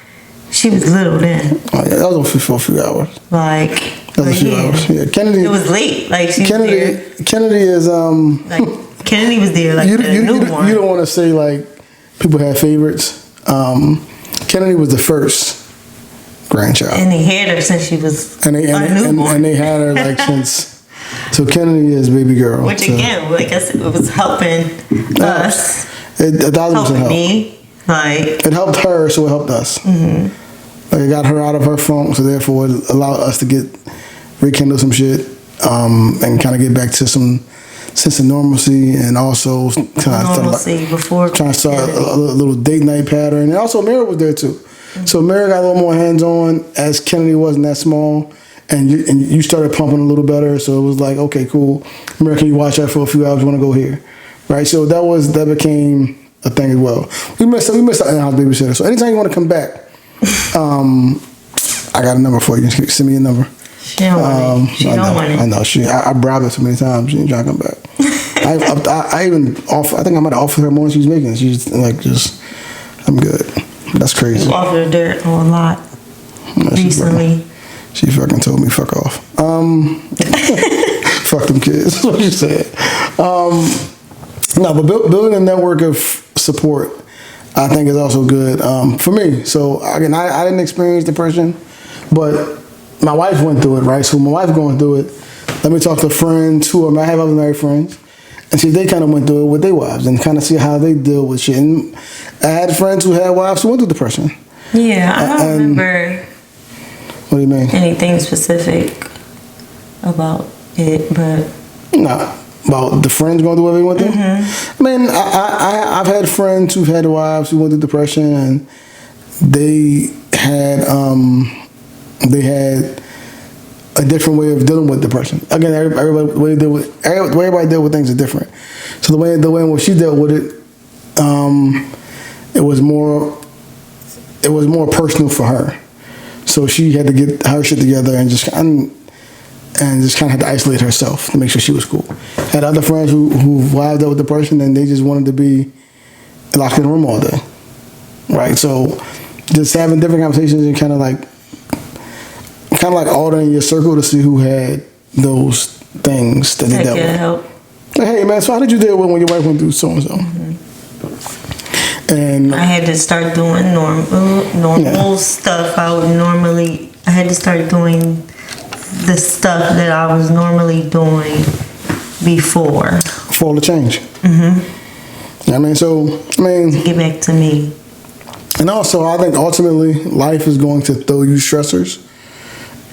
[SPEAKER 3] She was little then.
[SPEAKER 1] Oh yeah, that was only for a few hours.
[SPEAKER 3] Like
[SPEAKER 1] That was a few hours. Yeah, Kennedy.
[SPEAKER 3] It was late. Like she was there.
[SPEAKER 1] Kennedy is
[SPEAKER 3] Like Kennedy was there. Like
[SPEAKER 1] you
[SPEAKER 3] the newborn.
[SPEAKER 1] don't want to say like people had favorites. Kennedy was the first grandchild,
[SPEAKER 3] And they had her since she was
[SPEAKER 1] and
[SPEAKER 3] a newborn.
[SPEAKER 1] and they had her like since. So Kennedy is baby girl.
[SPEAKER 3] Which
[SPEAKER 1] so
[SPEAKER 3] again, like I said, it was helping us,
[SPEAKER 1] it 1,000%
[SPEAKER 3] helping
[SPEAKER 1] helped.
[SPEAKER 3] me. Like
[SPEAKER 1] It helped her, so it helped us. Like it got her out of her funk, so therefore it allowed us to rekindle some shit, and kind of get back to some sense of normalcy, and also
[SPEAKER 3] normalcy before
[SPEAKER 1] trying to start a little date night pattern. And also Mary was there too, so Mary got a little more hands on as Kennedy wasn't that small, and you started pumping a little better. So it was like, okay, cool. Mary, can you watch that for a few hours? You want to go here, right? So that became a thing as well. We missed our in-house babysitter. So anytime you want to come back, I got a number for you. Send me a number.
[SPEAKER 3] She don't want it. She don't want it.
[SPEAKER 1] I know. I bribed her so many times. She ain't trying to come back. I even offer. I think I might have offered her more than she's making. She's like, I'm good. That's crazy.
[SPEAKER 3] You offered dirt a lot
[SPEAKER 1] No,
[SPEAKER 3] recently.
[SPEAKER 1] She fucking told me fuck off. Fuck them kids. That's what she said. No, but building a network of support, I think, is also good for me. So again, I didn't experience depression, but my wife went through it, right? So my wife going through it. Let me talk to friends I have other married friends, and see if they kind of went through it with their wives, and kind of see how they deal with shit. And I had friends who had wives who went through depression.
[SPEAKER 3] Yeah, I don't remember
[SPEAKER 1] What do you mean?
[SPEAKER 3] anything specific about it, but
[SPEAKER 1] Nah, about the friends going through what they went through. I mean, I've had friends who've had wives who went through depression, and they had a different way of dealing with depression. Again, everybody deal with things is different. So the way in which she dealt with it, it was more personal for her. So she had to get her shit together and just kind of had to isolate herself to make sure she was cool. Had other friends who wives dealt with depression, and they just wanted to be locked in a room all day, right? So just having different conversations and kind of like ordering your circle to see who had those things that they
[SPEAKER 3] that
[SPEAKER 1] dealt
[SPEAKER 3] could
[SPEAKER 1] with.
[SPEAKER 3] help.
[SPEAKER 1] Like, hey man, so how did you deal with when your wife went through so and so? And
[SPEAKER 3] I had to start doing normal stuff. I had to start doing the stuff that I was normally doing before.
[SPEAKER 1] for all the change.
[SPEAKER 3] Get back to me.
[SPEAKER 1] And also, I think ultimately life is going to throw you stressors,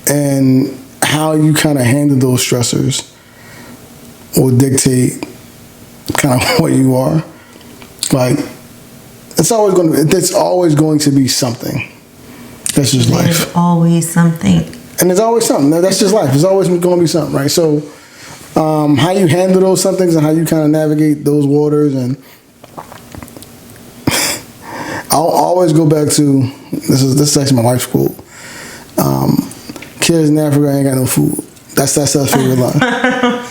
[SPEAKER 1] and how you kind of handle those stressors will dictate kind of what you are. Like, it's always going to be something. That's just life.
[SPEAKER 3] There's always something.
[SPEAKER 1] And there's always something. That's just life. There's always going to be something, right? So, how you handle those somethings and how you kind of navigate those waters, and I'll always go back to this is actually my wife's quote. Kids in Africa ain't got no food. That's her favorite line.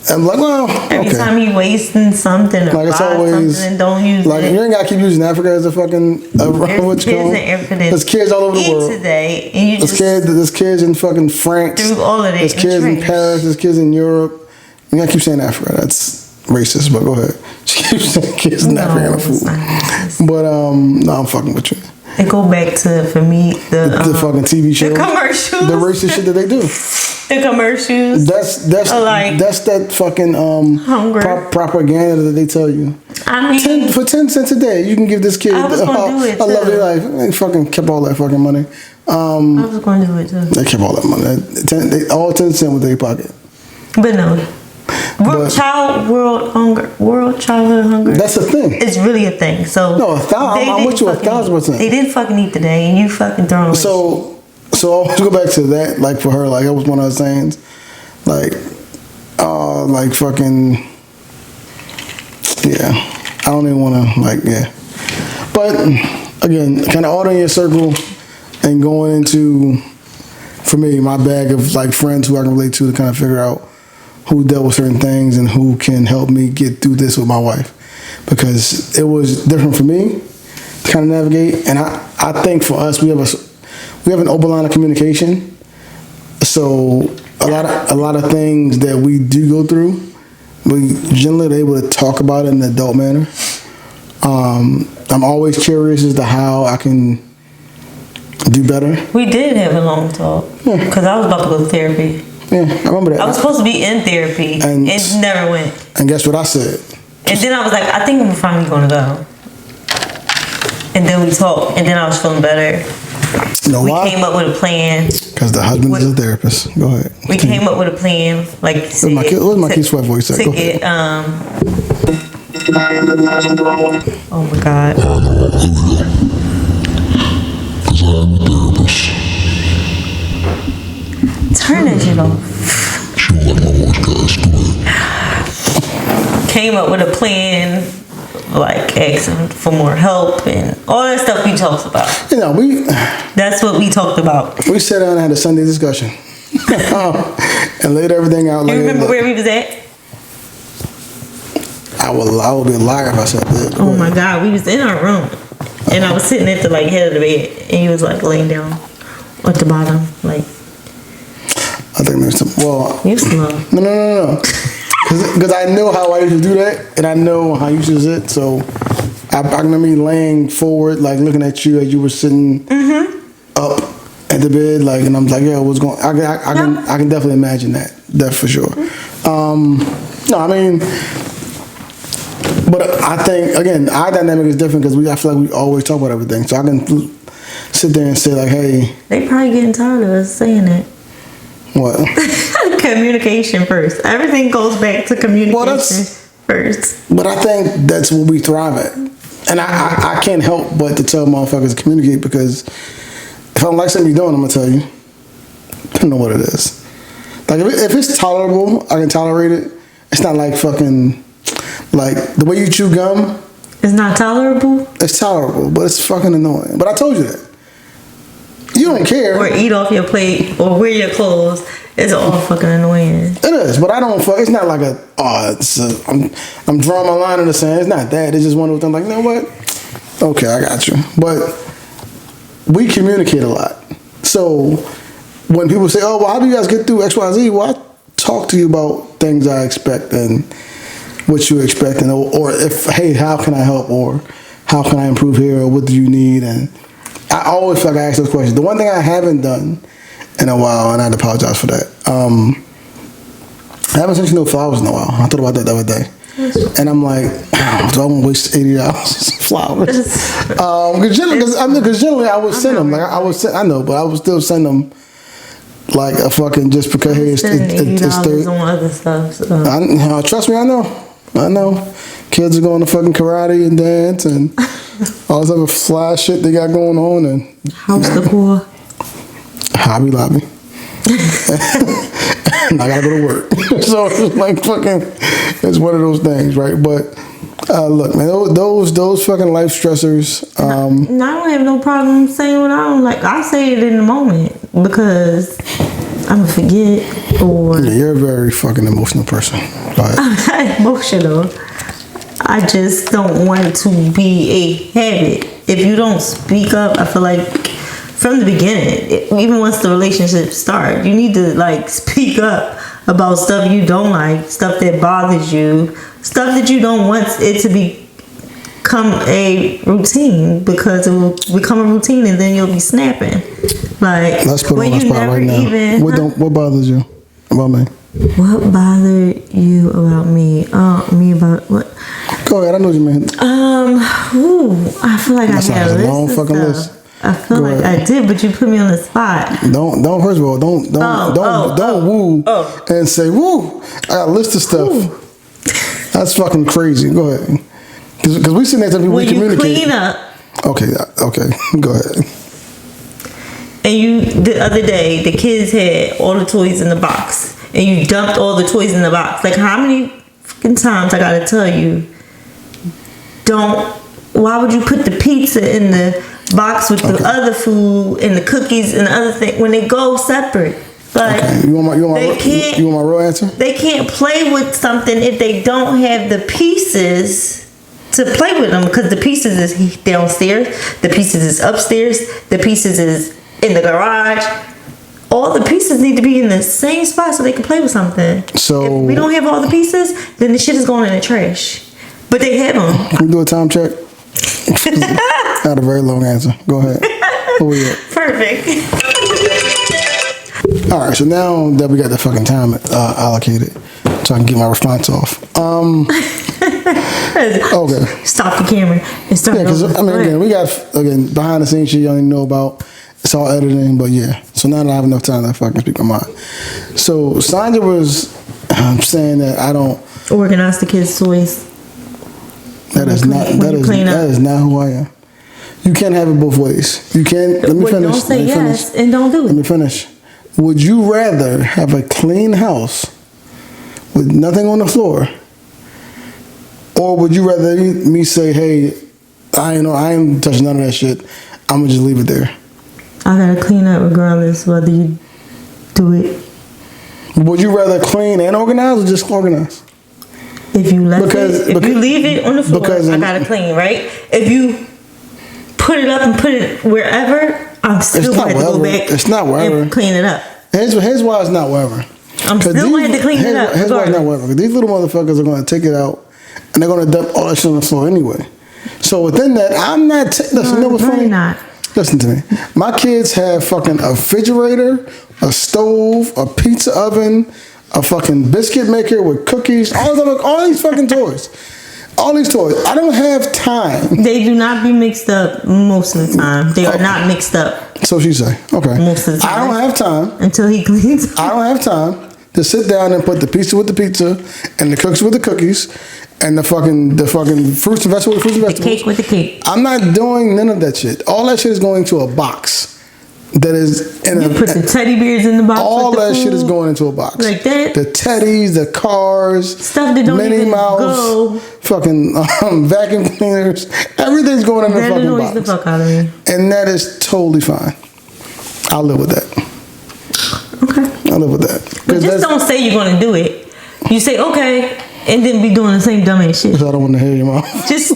[SPEAKER 1] I'm like, well, okay.
[SPEAKER 3] Every time you wasting something or
[SPEAKER 1] Like, it's
[SPEAKER 3] buy
[SPEAKER 1] always
[SPEAKER 3] something and don't use
[SPEAKER 1] like,
[SPEAKER 3] it.
[SPEAKER 1] you ain't gotta keep using Africa as a fucking
[SPEAKER 3] There's kids in everything.
[SPEAKER 1] There's kids all over the
[SPEAKER 3] Eat
[SPEAKER 1] world.
[SPEAKER 3] today, and you just
[SPEAKER 1] There's kids in fucking France.
[SPEAKER 3] threw all of it
[SPEAKER 1] There's
[SPEAKER 3] in
[SPEAKER 1] kids in
[SPEAKER 3] trash.
[SPEAKER 1] Paris. There's kids in Europe. You gotta keep saying Africa. That's racist, but go ahead. She keeps saying kids in Africa got no
[SPEAKER 3] it's
[SPEAKER 1] food.
[SPEAKER 3] not racist.
[SPEAKER 1] But no, I'm fucking with you.
[SPEAKER 3] They go back to, for me,
[SPEAKER 1] The fucking TV shows,
[SPEAKER 3] the commercials,
[SPEAKER 1] the racist shit that they do.
[SPEAKER 3] the commercials.
[SPEAKER 1] That's
[SPEAKER 3] Like,
[SPEAKER 1] that's that fucking
[SPEAKER 3] Hunger.
[SPEAKER 1] propaganda that they tell you.
[SPEAKER 3] I mean,
[SPEAKER 1] For 10 cents a day, you can give this kid
[SPEAKER 3] I was gonna do it,
[SPEAKER 1] a lovely
[SPEAKER 3] too.
[SPEAKER 1] life. They fucking kept all that fucking money.
[SPEAKER 3] I was going to do it too.
[SPEAKER 1] They kept all that money. All 10 cents with their pocket.
[SPEAKER 3] But no. World childhood hunger.
[SPEAKER 1] That's the thing.
[SPEAKER 3] It's really a thing. So
[SPEAKER 1] No,
[SPEAKER 3] they
[SPEAKER 1] I'm with you
[SPEAKER 3] didn't
[SPEAKER 1] 1,000%.
[SPEAKER 3] They didn't fucking eat today, and you fucking throwing away.
[SPEAKER 1] So I'll go back to that. Like, for her, like, that was one of her sayings. Like fucking, yeah. I don't even want to, like, yeah. But again, kind of ordering your circle and going into, for me, my bag of like friends who I can relate to kind of figure out who dealt with certain things and who can help me get through this with my wife, because it was different for me to kind of navigate. And I think for us, we have an open line of communication. So a lot of things that we do go through, we generally are able to talk about it in an adult manner. I'm always curious as to how I can do better.
[SPEAKER 3] We did have a long talk because I was about to go to therapy.
[SPEAKER 1] Yeah, I remember that.
[SPEAKER 3] I was supposed to be in therapy
[SPEAKER 1] And-
[SPEAKER 3] and never went.
[SPEAKER 1] And guess what I said?
[SPEAKER 3] And then I was like, I think I'm finally going to go. And then we talked, and then I was feeling better.
[SPEAKER 1] You know
[SPEAKER 3] We
[SPEAKER 1] why?
[SPEAKER 3] came up with a plan.
[SPEAKER 1] Because the husband is a therapist. Go ahead.
[SPEAKER 3] We came up with a plan, like you said.
[SPEAKER 1] Where's my kid sweat voice at?
[SPEAKER 3] To
[SPEAKER 1] Go ahead.
[SPEAKER 3] get, oh my God.
[SPEAKER 5] Because I'm a therapist.
[SPEAKER 3] Turn that shit off.
[SPEAKER 5] She don't like my voice, guys. Go ahead.
[SPEAKER 3] Came up with a plan, like asking for more help and all that stuff we talked about.
[SPEAKER 1] You know,
[SPEAKER 3] That's what we talked about.
[SPEAKER 1] we sat down and had a Sunday discussion. And laid everything out.
[SPEAKER 3] You
[SPEAKER 1] Like,
[SPEAKER 3] remember where we was at?
[SPEAKER 1] I would be a liar if I said that.
[SPEAKER 3] Oh my God, we was in our room, and I was sitting at the like head of the bed, and he was like laying down at the bottom, like
[SPEAKER 1] I think there's some. Well,
[SPEAKER 3] you slow.
[SPEAKER 1] no. Because I know how I used to do that, and I know how you used to sit. So I remember me laying forward, like looking at you as you were sitting up at the bed, like, and I'm like, yeah, what's going? I can definitely imagine that. That's for sure. No, I mean, but I think again, our dynamic is different because I feel like we always talk about everything. So I can sit there and say like, hey,
[SPEAKER 3] They probably getting tired of us saying it.
[SPEAKER 1] what?
[SPEAKER 3] Communication first. Everything goes back to communication
[SPEAKER 1] Well, that's-
[SPEAKER 3] first.
[SPEAKER 1] But I think that's what we thrive at. And I can't help but to tell motherfuckers to communicate, because if I don't like something you're doing, I'm going to tell you. I don't know what it is. Like, if it's tolerable, I can tolerate it. It's not like fucking, like, the way you chew gum,
[SPEAKER 3] It's not tolerable.
[SPEAKER 1] it's tolerable, but it's fucking annoying. But I told you that. You don't care.
[SPEAKER 3] Or eat off your plate or wear your clothes. It's all fucking annoying.
[SPEAKER 1] It is, but I don't fuck. It's not like I'm drawing my line in the sand. It's not that. It's just one of those things like, you know what? Okay, I got you. But we communicate a lot. So when people say, oh, well, how do you guys get through X, Y, Z? Well, I talk to you about things I expect and what you expect, and or if, hey, how can I help, or how can I improve here, or what do you need? And I always feel like I ask those questions. The one thing I haven't done in a while, and I'd apologize for that. I haven't sent you no flowers in a while. I thought about that the other day. And I'm like, do I want to waste $80 on flowers? Because generally I would send them. Like I know, but I would still send them like a fucking, just because hey, it's
[SPEAKER 3] $80
[SPEAKER 1] Thursday.
[SPEAKER 3] on other stuff. So.
[SPEAKER 1] Trust me, I know. Kids are going to fucking karate and dance and all this other fly shit they got going on, and
[SPEAKER 3] House decor.
[SPEAKER 1] Hobby Lobby. I gotta go to work. So it's like fucking, it's one of those things, right? But look, man, those fucking life stressors.
[SPEAKER 3] No, I don't have no problem saying what I don't like. I say it in the moment because I'm gonna forget or
[SPEAKER 1] Yeah, you're a very fucking emotional person. But
[SPEAKER 3] I'm not emotional. I just don't want it to be a habit. If you don't speak up, I feel like from the beginning, even once the relationship starts, you need to like speak up about stuff you don't like, stuff that bothers you, stuff that you don't want it to become a routine, because it will become a routine and then you'll be snapping. Like,
[SPEAKER 1] let's put it
[SPEAKER 3] when
[SPEAKER 1] on the
[SPEAKER 3] you
[SPEAKER 1] spot
[SPEAKER 3] never
[SPEAKER 1] right now.
[SPEAKER 3] even.
[SPEAKER 1] What bothers you about me?
[SPEAKER 3] What bothered you about me? Me about what?
[SPEAKER 1] Go ahead. I know what you mean.
[SPEAKER 3] I feel like
[SPEAKER 1] That
[SPEAKER 3] I had
[SPEAKER 1] sounds
[SPEAKER 3] a
[SPEAKER 1] a long
[SPEAKER 3] list of
[SPEAKER 1] fucking
[SPEAKER 3] stuff.
[SPEAKER 1] list.
[SPEAKER 3] I feel
[SPEAKER 1] Go
[SPEAKER 3] like
[SPEAKER 1] ahead.
[SPEAKER 3] I did, but you put me on the spot.
[SPEAKER 1] Don't. First of all, don't woo and say woo. I got a list of stuff. That's fucking crazy. Go ahead. Because we sitting there telling people we
[SPEAKER 3] When you
[SPEAKER 1] communicate.
[SPEAKER 3] clean up,
[SPEAKER 1] Okay. Go ahead.
[SPEAKER 3] and the other day, the kids had all the toys in the box, and you dumped all the toys in the box. Like, how many fucking times I gotta tell you, why would you put the pizza in the box with the other food and the cookies and the other thing when they go separate? Like,
[SPEAKER 1] Okay. You want my real answer?
[SPEAKER 3] they can't play with something if they don't have the pieces to play with them, because the pieces is downstairs, the pieces is upstairs, the pieces is in the garage. All the pieces need to be in the same spot so they can play with something.
[SPEAKER 1] So-
[SPEAKER 3] if we don't have all the pieces, then the shit is going in the trash. But they have them.
[SPEAKER 1] Can we do a time check? I had a very long answer. Go ahead. Where we at?
[SPEAKER 3] Perfect.
[SPEAKER 1] All right. So now that we got the fucking time allocated, so I can get my response off. Okay.
[SPEAKER 3] Stop the camera and start.
[SPEAKER 1] Yeah, because I mean, again, we got behind the scenes shit you don't even know about. It's all editing, but yeah. So now that I have enough time to fucking speak my mind. So Sandra was saying that I don't.
[SPEAKER 3] Organize the kids' toys.
[SPEAKER 1] That is not.
[SPEAKER 3] When
[SPEAKER 1] That
[SPEAKER 3] you
[SPEAKER 1] is.
[SPEAKER 3] clean up.
[SPEAKER 1] That is not who I am. You can't have it both ways. You can't. Let me
[SPEAKER 3] Well,
[SPEAKER 1] finish.
[SPEAKER 3] don't say
[SPEAKER 1] Let me
[SPEAKER 3] yes
[SPEAKER 1] finish.
[SPEAKER 3] and don't do
[SPEAKER 1] Let me
[SPEAKER 3] it.
[SPEAKER 1] finish. Would you rather have a clean house with nothing on the floor, or would you rather me say, "Hey, I ain't touching none of that shit. I'm gonna just leave it there."
[SPEAKER 3] I gotta clean up regardless whether you do it.
[SPEAKER 1] Would you rather clean and organize, or just organize?
[SPEAKER 3] If you left
[SPEAKER 1] Because-
[SPEAKER 3] it, if
[SPEAKER 1] because-
[SPEAKER 3] you leave it on the floor,
[SPEAKER 1] because
[SPEAKER 3] I
[SPEAKER 1] in-
[SPEAKER 3] gotta clean, right? If you put it up and put it wherever, I'm still
[SPEAKER 1] not
[SPEAKER 3] gonna have to go
[SPEAKER 1] wherever.
[SPEAKER 3] back.
[SPEAKER 1] It's not wherever.
[SPEAKER 3] and clean it up.
[SPEAKER 1] Here's why it's not wherever.
[SPEAKER 3] I'm
[SPEAKER 1] 'Cause
[SPEAKER 3] still gonna have to clean it up.
[SPEAKER 1] Here's why it's not
[SPEAKER 3] regardless.
[SPEAKER 1] wherever. 'Cause these little motherfuckers are gonna take it out, and they're gonna dump all that shit on the floor anyway. So within that, I'm not. Listen, you know what's
[SPEAKER 3] No,
[SPEAKER 1] funny?
[SPEAKER 3] you're not.
[SPEAKER 1] Listen to me. My kids have fucking a refrigerator, a stove, a pizza oven, a fucking biscuit maker with cookies, all these fucking toys. All these toys. I don't have time.
[SPEAKER 3] They do not be mixed up most of the time. They are not mixed up
[SPEAKER 1] So she say, okay.
[SPEAKER 3] Most of the
[SPEAKER 1] I don't
[SPEAKER 3] time.
[SPEAKER 1] have time.
[SPEAKER 3] until he cleans up.
[SPEAKER 1] I don't have time to sit down and put the pizza with the pizza and the cookies with the cookies and the fucking fruits and vegetables with fruits and
[SPEAKER 3] The
[SPEAKER 1] vegetables.
[SPEAKER 3] cake with the cake.
[SPEAKER 1] I'm not doing none of that shit. All that shit is going to a box that is in
[SPEAKER 3] You put the teddy bears in the box.
[SPEAKER 1] all
[SPEAKER 3] with the
[SPEAKER 1] that shit is
[SPEAKER 3] food.
[SPEAKER 1] going into a box.
[SPEAKER 3] Like that?
[SPEAKER 1] The teddies, the cars,
[SPEAKER 3] Stuff that don't
[SPEAKER 1] Minnie
[SPEAKER 3] even
[SPEAKER 1] Mouse,
[SPEAKER 3] go.
[SPEAKER 1] fucking vacuum cleaners. Everything's going in the
[SPEAKER 3] That
[SPEAKER 1] fucking
[SPEAKER 3] annoys
[SPEAKER 1] box.
[SPEAKER 3] the fuck out of me.
[SPEAKER 1] And that is totally fine. I'll live with that.
[SPEAKER 3] Okay.
[SPEAKER 1] I'll live with that.
[SPEAKER 3] But
[SPEAKER 1] 'Cause
[SPEAKER 3] just don't say you're gonna do it. You say okay, and then be doing the same dumbass shit.
[SPEAKER 1] I don't want to hear your mouth.
[SPEAKER 3] Just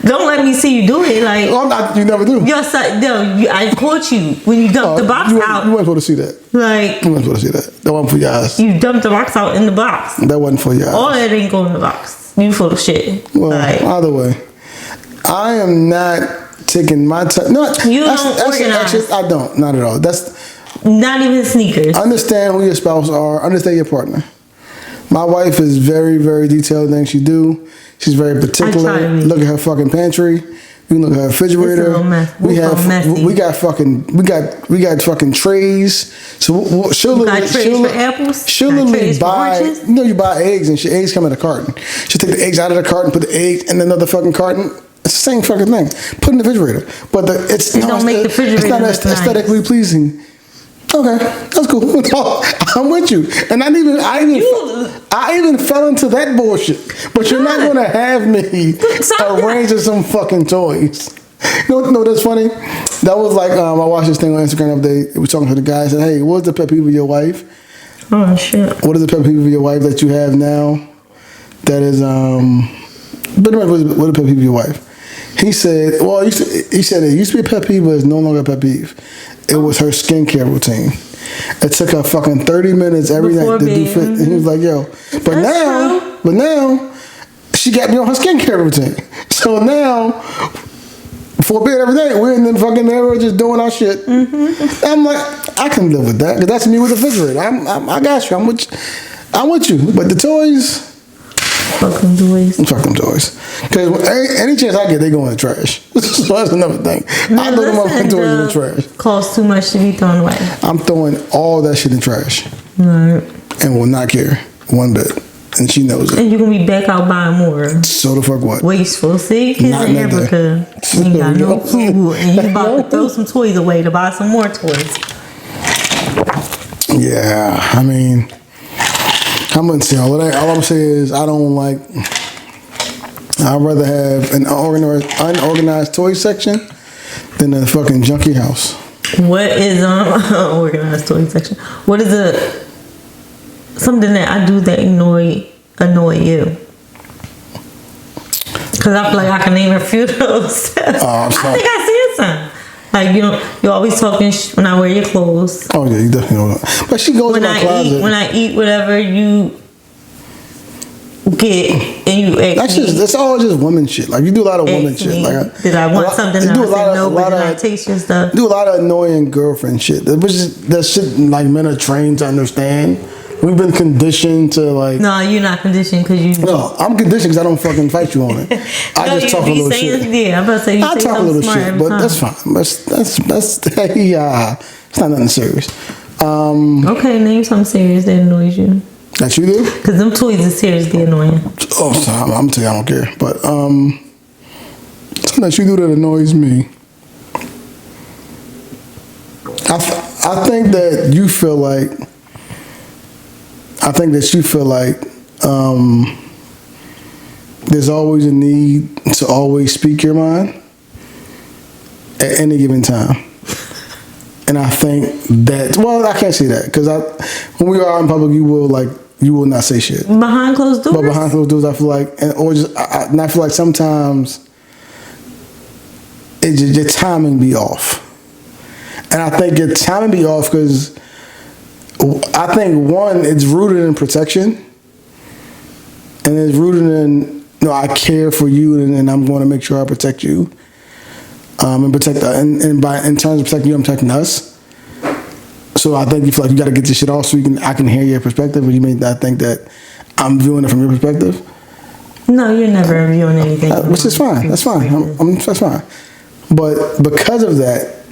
[SPEAKER 3] don't let me see you do it. Like
[SPEAKER 1] Well, I'm not, you never do.
[SPEAKER 3] your son, no, I caught you when you dumped the box
[SPEAKER 1] you
[SPEAKER 3] out.
[SPEAKER 1] weren't supposed to see that.
[SPEAKER 3] Like
[SPEAKER 1] You weren't supposed to see that. That wasn't for your eyes.
[SPEAKER 3] you dumped the box out in the box.
[SPEAKER 1] That wasn't for your
[SPEAKER 3] All
[SPEAKER 1] eyes.
[SPEAKER 3] that ain't going in the box. You full of shit.
[SPEAKER 1] Well,
[SPEAKER 3] Like
[SPEAKER 1] either way, I am not taking my time. No,
[SPEAKER 3] You don't organize.
[SPEAKER 1] Actually, I don't. Not at all. That's
[SPEAKER 3] not even sneakers.
[SPEAKER 1] understand who your spouse are. Understand your partner. My wife is very, very detailed in things she do. She's very particular.
[SPEAKER 3] I try to be.
[SPEAKER 1] Look at her fucking pantry. We can look at her refrigerator.
[SPEAKER 3] It's a little mess.
[SPEAKER 1] We have
[SPEAKER 3] messy.
[SPEAKER 1] we got fucking trays. So she'll
[SPEAKER 3] You got trays for apples?
[SPEAKER 1] She'll
[SPEAKER 3] Got
[SPEAKER 1] literally
[SPEAKER 3] trays for
[SPEAKER 1] buy.
[SPEAKER 3] oranges?
[SPEAKER 1] You buy eggs and eggs come in a carton. She'll take the eggs out of the carton, put the eggs in another fucking carton. It's the same fucking thing. Put in the refrigerator, but
[SPEAKER 3] don't make the refrigerator
[SPEAKER 1] It's not
[SPEAKER 3] look nice.
[SPEAKER 1] aesthetically pleasing. Okay, that's cool. I'm with you, and I even fell into that bullshit. But you're not gonna have me arranging some fucking toys. No, that's funny. That was like I watched this thing on Instagram the other day. We were talking to the guy. I said, "Hey, what's the pet peeve of your wife?
[SPEAKER 3] Oh shit.
[SPEAKER 1] What is the pet peeve of your wife that you have now? That is But what is the pet peeve of your wife?" He said, "Well, he said it used to be a pet peeve, but it's no longer a pet peeve. It was her skincare routine. It took her fucking 30 minutes every
[SPEAKER 3] Before
[SPEAKER 1] night to do
[SPEAKER 3] bed,
[SPEAKER 1] fit." And he was like, "Yo, but now, she got me on her skincare routine. So now, before bed every day, we're in the fucking mirror just doing our shit." I'm like, I can live with that because that's me with the refrigerator. I got you. I'm with you. But the toys."
[SPEAKER 3] Fuck them toys.
[SPEAKER 1] Fuck them toys. Because any chance I get, they go in the trash. So that's another thing. I throw them up toys in the trash.
[SPEAKER 3] Costs too much to be thrown away.
[SPEAKER 1] I'm throwing all that shit in the trash.
[SPEAKER 3] Right.
[SPEAKER 1] And will not care one bit. And she knows it.
[SPEAKER 3] And you're gonna be back out buying more.
[SPEAKER 1] So the fuck what?
[SPEAKER 3] Wasteful. See, kids
[SPEAKER 1] Not
[SPEAKER 3] in
[SPEAKER 1] in that
[SPEAKER 3] Africa ain't got no clue, and you about to throw some toys away to buy some more toys.
[SPEAKER 1] Yeah, I mean, I'm gonna say all I'm saying is I don't like. I'd rather have an unorganized toy section than a fucking junky house.
[SPEAKER 3] What is organized toy section? What is something that I do that annoy you? Because I feel like I can name a few of those. I think I said some. Like, you're always talking when I wear your clothes.
[SPEAKER 1] Oh yeah, you definitely know that. But she goes in my closet.
[SPEAKER 3] When I eat whatever you get and you ask me.
[SPEAKER 1] That's all just woman shit. Like you do a lot of woman shit. Like
[SPEAKER 3] did I want something? And I said no, but then I taste your stuff.
[SPEAKER 1] Do a lot of annoying girlfriend shit. That shit like men are trained to understand. We've been conditioned to like.
[SPEAKER 3] No, you're not conditioned because you.
[SPEAKER 1] No, I'm conditioned because I don't fucking fight you on it. I just talk a little shit.
[SPEAKER 3] Yeah, I'm about to say you
[SPEAKER 1] I
[SPEAKER 3] say
[SPEAKER 1] talk a little
[SPEAKER 3] smart
[SPEAKER 1] shit,
[SPEAKER 3] every
[SPEAKER 1] but
[SPEAKER 3] time.
[SPEAKER 1] that's fine. That's yeah. It's not nothing serious.
[SPEAKER 3] Okay, name something serious that annoys you.
[SPEAKER 1] That you do?
[SPEAKER 3] Because them toys are seriously annoying.
[SPEAKER 1] Oh, sorry, I'm telling you, I don't care. But something that you do that annoys me. I think that you feel like. I think that you feel like there's always a need to always speak your mind at any given time. And I think that, well, I can't say that because when we are in public, you will not say shit.
[SPEAKER 3] Behind closed doors?
[SPEAKER 1] But behind closed doors, I feel like, and I feel like sometimes your timing be off. And I think your timing be off because I think one, it's rooted in protection, and it's rooted in I care for you, and I'm going to make sure I protect you, and protect in terms of protecting you, I'm protecting us. So I think you feel like you got to get this shit off so I can hear your perspective, or you may not think that I'm viewing it from your perspective.
[SPEAKER 3] No, you're never viewing anything.
[SPEAKER 1] Which is fine. That's fine. That's fine. But because of that,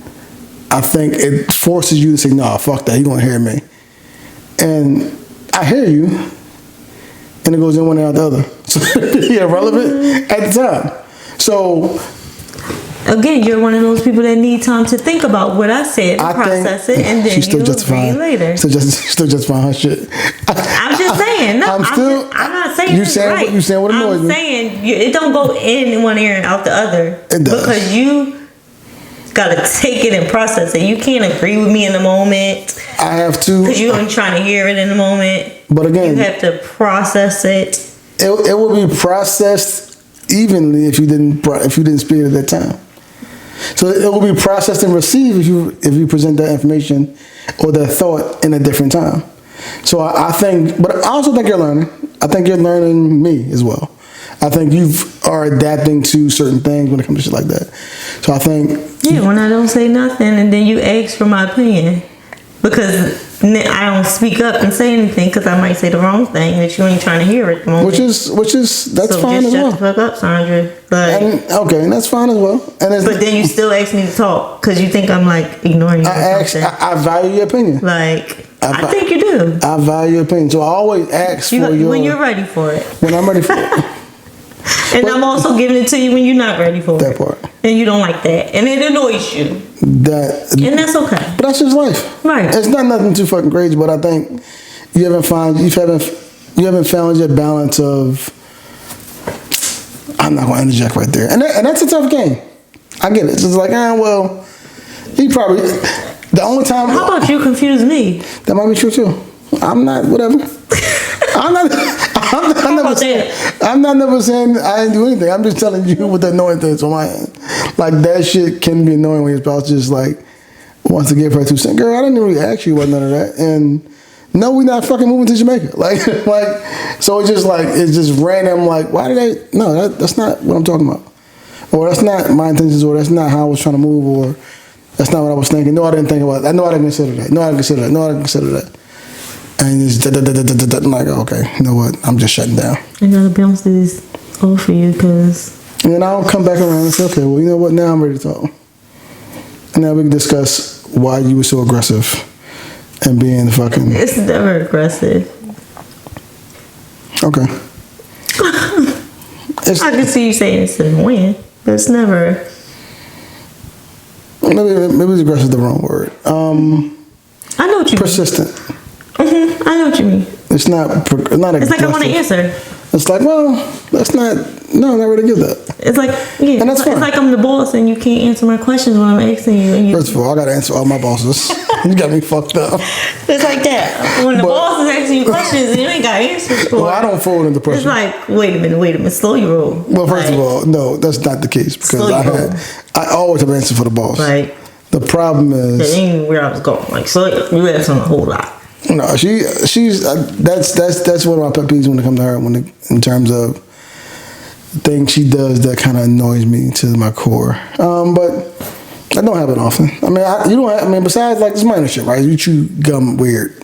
[SPEAKER 1] I think it forces you to say, "No, fuck that. You're gonna hear me." And I hear you, and it goes in one ear out the other. So you're irrelevant at the time. So
[SPEAKER 3] again, you're one of those people that need time to think about what I said, and process it, and then you agree later.
[SPEAKER 1] Still justifying her shit.
[SPEAKER 3] I'm just saying. No, I'm not saying
[SPEAKER 1] you saying
[SPEAKER 3] right.
[SPEAKER 1] You saying what annoys me?
[SPEAKER 3] I'm saying it don't go in one ear and out the other.
[SPEAKER 1] It does.
[SPEAKER 3] Because you gotta take it and process it. You can't agree with me in the moment.
[SPEAKER 1] I have to.
[SPEAKER 3] Because you're only trying to hear it in the moment.
[SPEAKER 1] But again,
[SPEAKER 3] you have to process it.
[SPEAKER 1] It will be processed evenly if you didn't speak it at that time. So it will be processed and received if you present that information or that thought in a different time. So I think, but I also think you're learning. I think you're learning me as well. I think you are adapting to certain things when it comes to shit like that. So I think...
[SPEAKER 3] Yeah, when I don't say nothing and then you ask for my opinion. because I don't speak up and say anything because I might say the wrong thing that you ain't trying to hear at the moment.
[SPEAKER 1] Which is that's
[SPEAKER 3] so
[SPEAKER 1] fine
[SPEAKER 3] just
[SPEAKER 1] as
[SPEAKER 3] shut
[SPEAKER 1] well.
[SPEAKER 3] the fuck up, Sandra. Like,
[SPEAKER 1] And that's fine as well. And it's,
[SPEAKER 3] but then you still ask me to talk because you think I'm like ignoring you.
[SPEAKER 1] I value your opinion.
[SPEAKER 3] Like, I think you do.
[SPEAKER 1] I value your opinion, so I always ask for your
[SPEAKER 3] when you're ready for it.
[SPEAKER 1] when I'm ready for it.
[SPEAKER 3] And I'm also giving it to you when you're not ready for
[SPEAKER 1] That
[SPEAKER 3] it.
[SPEAKER 1] part.
[SPEAKER 3] And you don't like that. And it annoys you. And that's okay.
[SPEAKER 1] But that's just life.
[SPEAKER 3] Right.
[SPEAKER 1] It's not nothing too fucking crazy, but I think you haven't found your balance of. I'm not going to interject right there, and that's a tough game. I get it. It's just like, well, he probably the only time.
[SPEAKER 3] How about you confuse me?
[SPEAKER 1] That might be true too. I'm not whatever. I'm not never saying I didn't do anything. I'm just telling you what the annoying things on my end. Like that shit can be annoying when your spouse just like wants to give her 2 cents. Girl, I didn't really ask you about none of that. And no, we're not fucking moving to Jamaica. Like so it's just random. Like why did I? No, that's not what I'm talking about. Or that's not my intentions. Or that's not how I was trying to move. Or that's not what I was thinking. No, I didn't think about that. No, I didn't consider that. No, I didn't consider that. No, I didn't consider that. And it's I'm like, okay, you know what? I'm just shutting down.
[SPEAKER 3] I gotta bounce this off for you because.
[SPEAKER 1] And then I'll come back around and say, okay, well, you know what? Now I'm ready to talk. And now we can discuss why you were so aggressive and being fucking.
[SPEAKER 3] It's never aggressive.
[SPEAKER 1] Okay.
[SPEAKER 3] I can see you saying it's annoying, but it's never.
[SPEAKER 1] Maybe aggressive is the wrong word.
[SPEAKER 3] I know what you
[SPEAKER 1] persistent.
[SPEAKER 3] mean. I know what you mean.
[SPEAKER 1] It's not
[SPEAKER 3] It's like I want to answer.
[SPEAKER 1] It's like, well, that's not. No, I'm not ready to give that.
[SPEAKER 3] It's like, yeah,
[SPEAKER 1] and that's
[SPEAKER 3] it's
[SPEAKER 1] fine.
[SPEAKER 3] like I'm the boss and you can't answer my questions when I'm asking you. And you
[SPEAKER 1] First of all, I gotta answer all my bosses. You got me fucked up.
[SPEAKER 3] It's like that. When the boss is asking you questions and you ain't got answers for
[SPEAKER 1] Well, I don't fold into pressure.
[SPEAKER 3] It's like, wait a minute, slow your roll.
[SPEAKER 1] Well, first
[SPEAKER 3] like,
[SPEAKER 1] of all, no, that's not the case because
[SPEAKER 3] slow your roll.
[SPEAKER 1] I always have an answer for the boss.
[SPEAKER 3] Like,
[SPEAKER 1] the problem
[SPEAKER 3] that
[SPEAKER 1] is
[SPEAKER 3] ain't where I was going. Like, so you asked on a whole lot.
[SPEAKER 1] no, she's that's one of my pet peeves when it comes to her in terms of things she does that kind of annoys me to my core. But I don't have it often. I mean, you don't have, I mean, besides like this minor shit, right? You chew gum weird.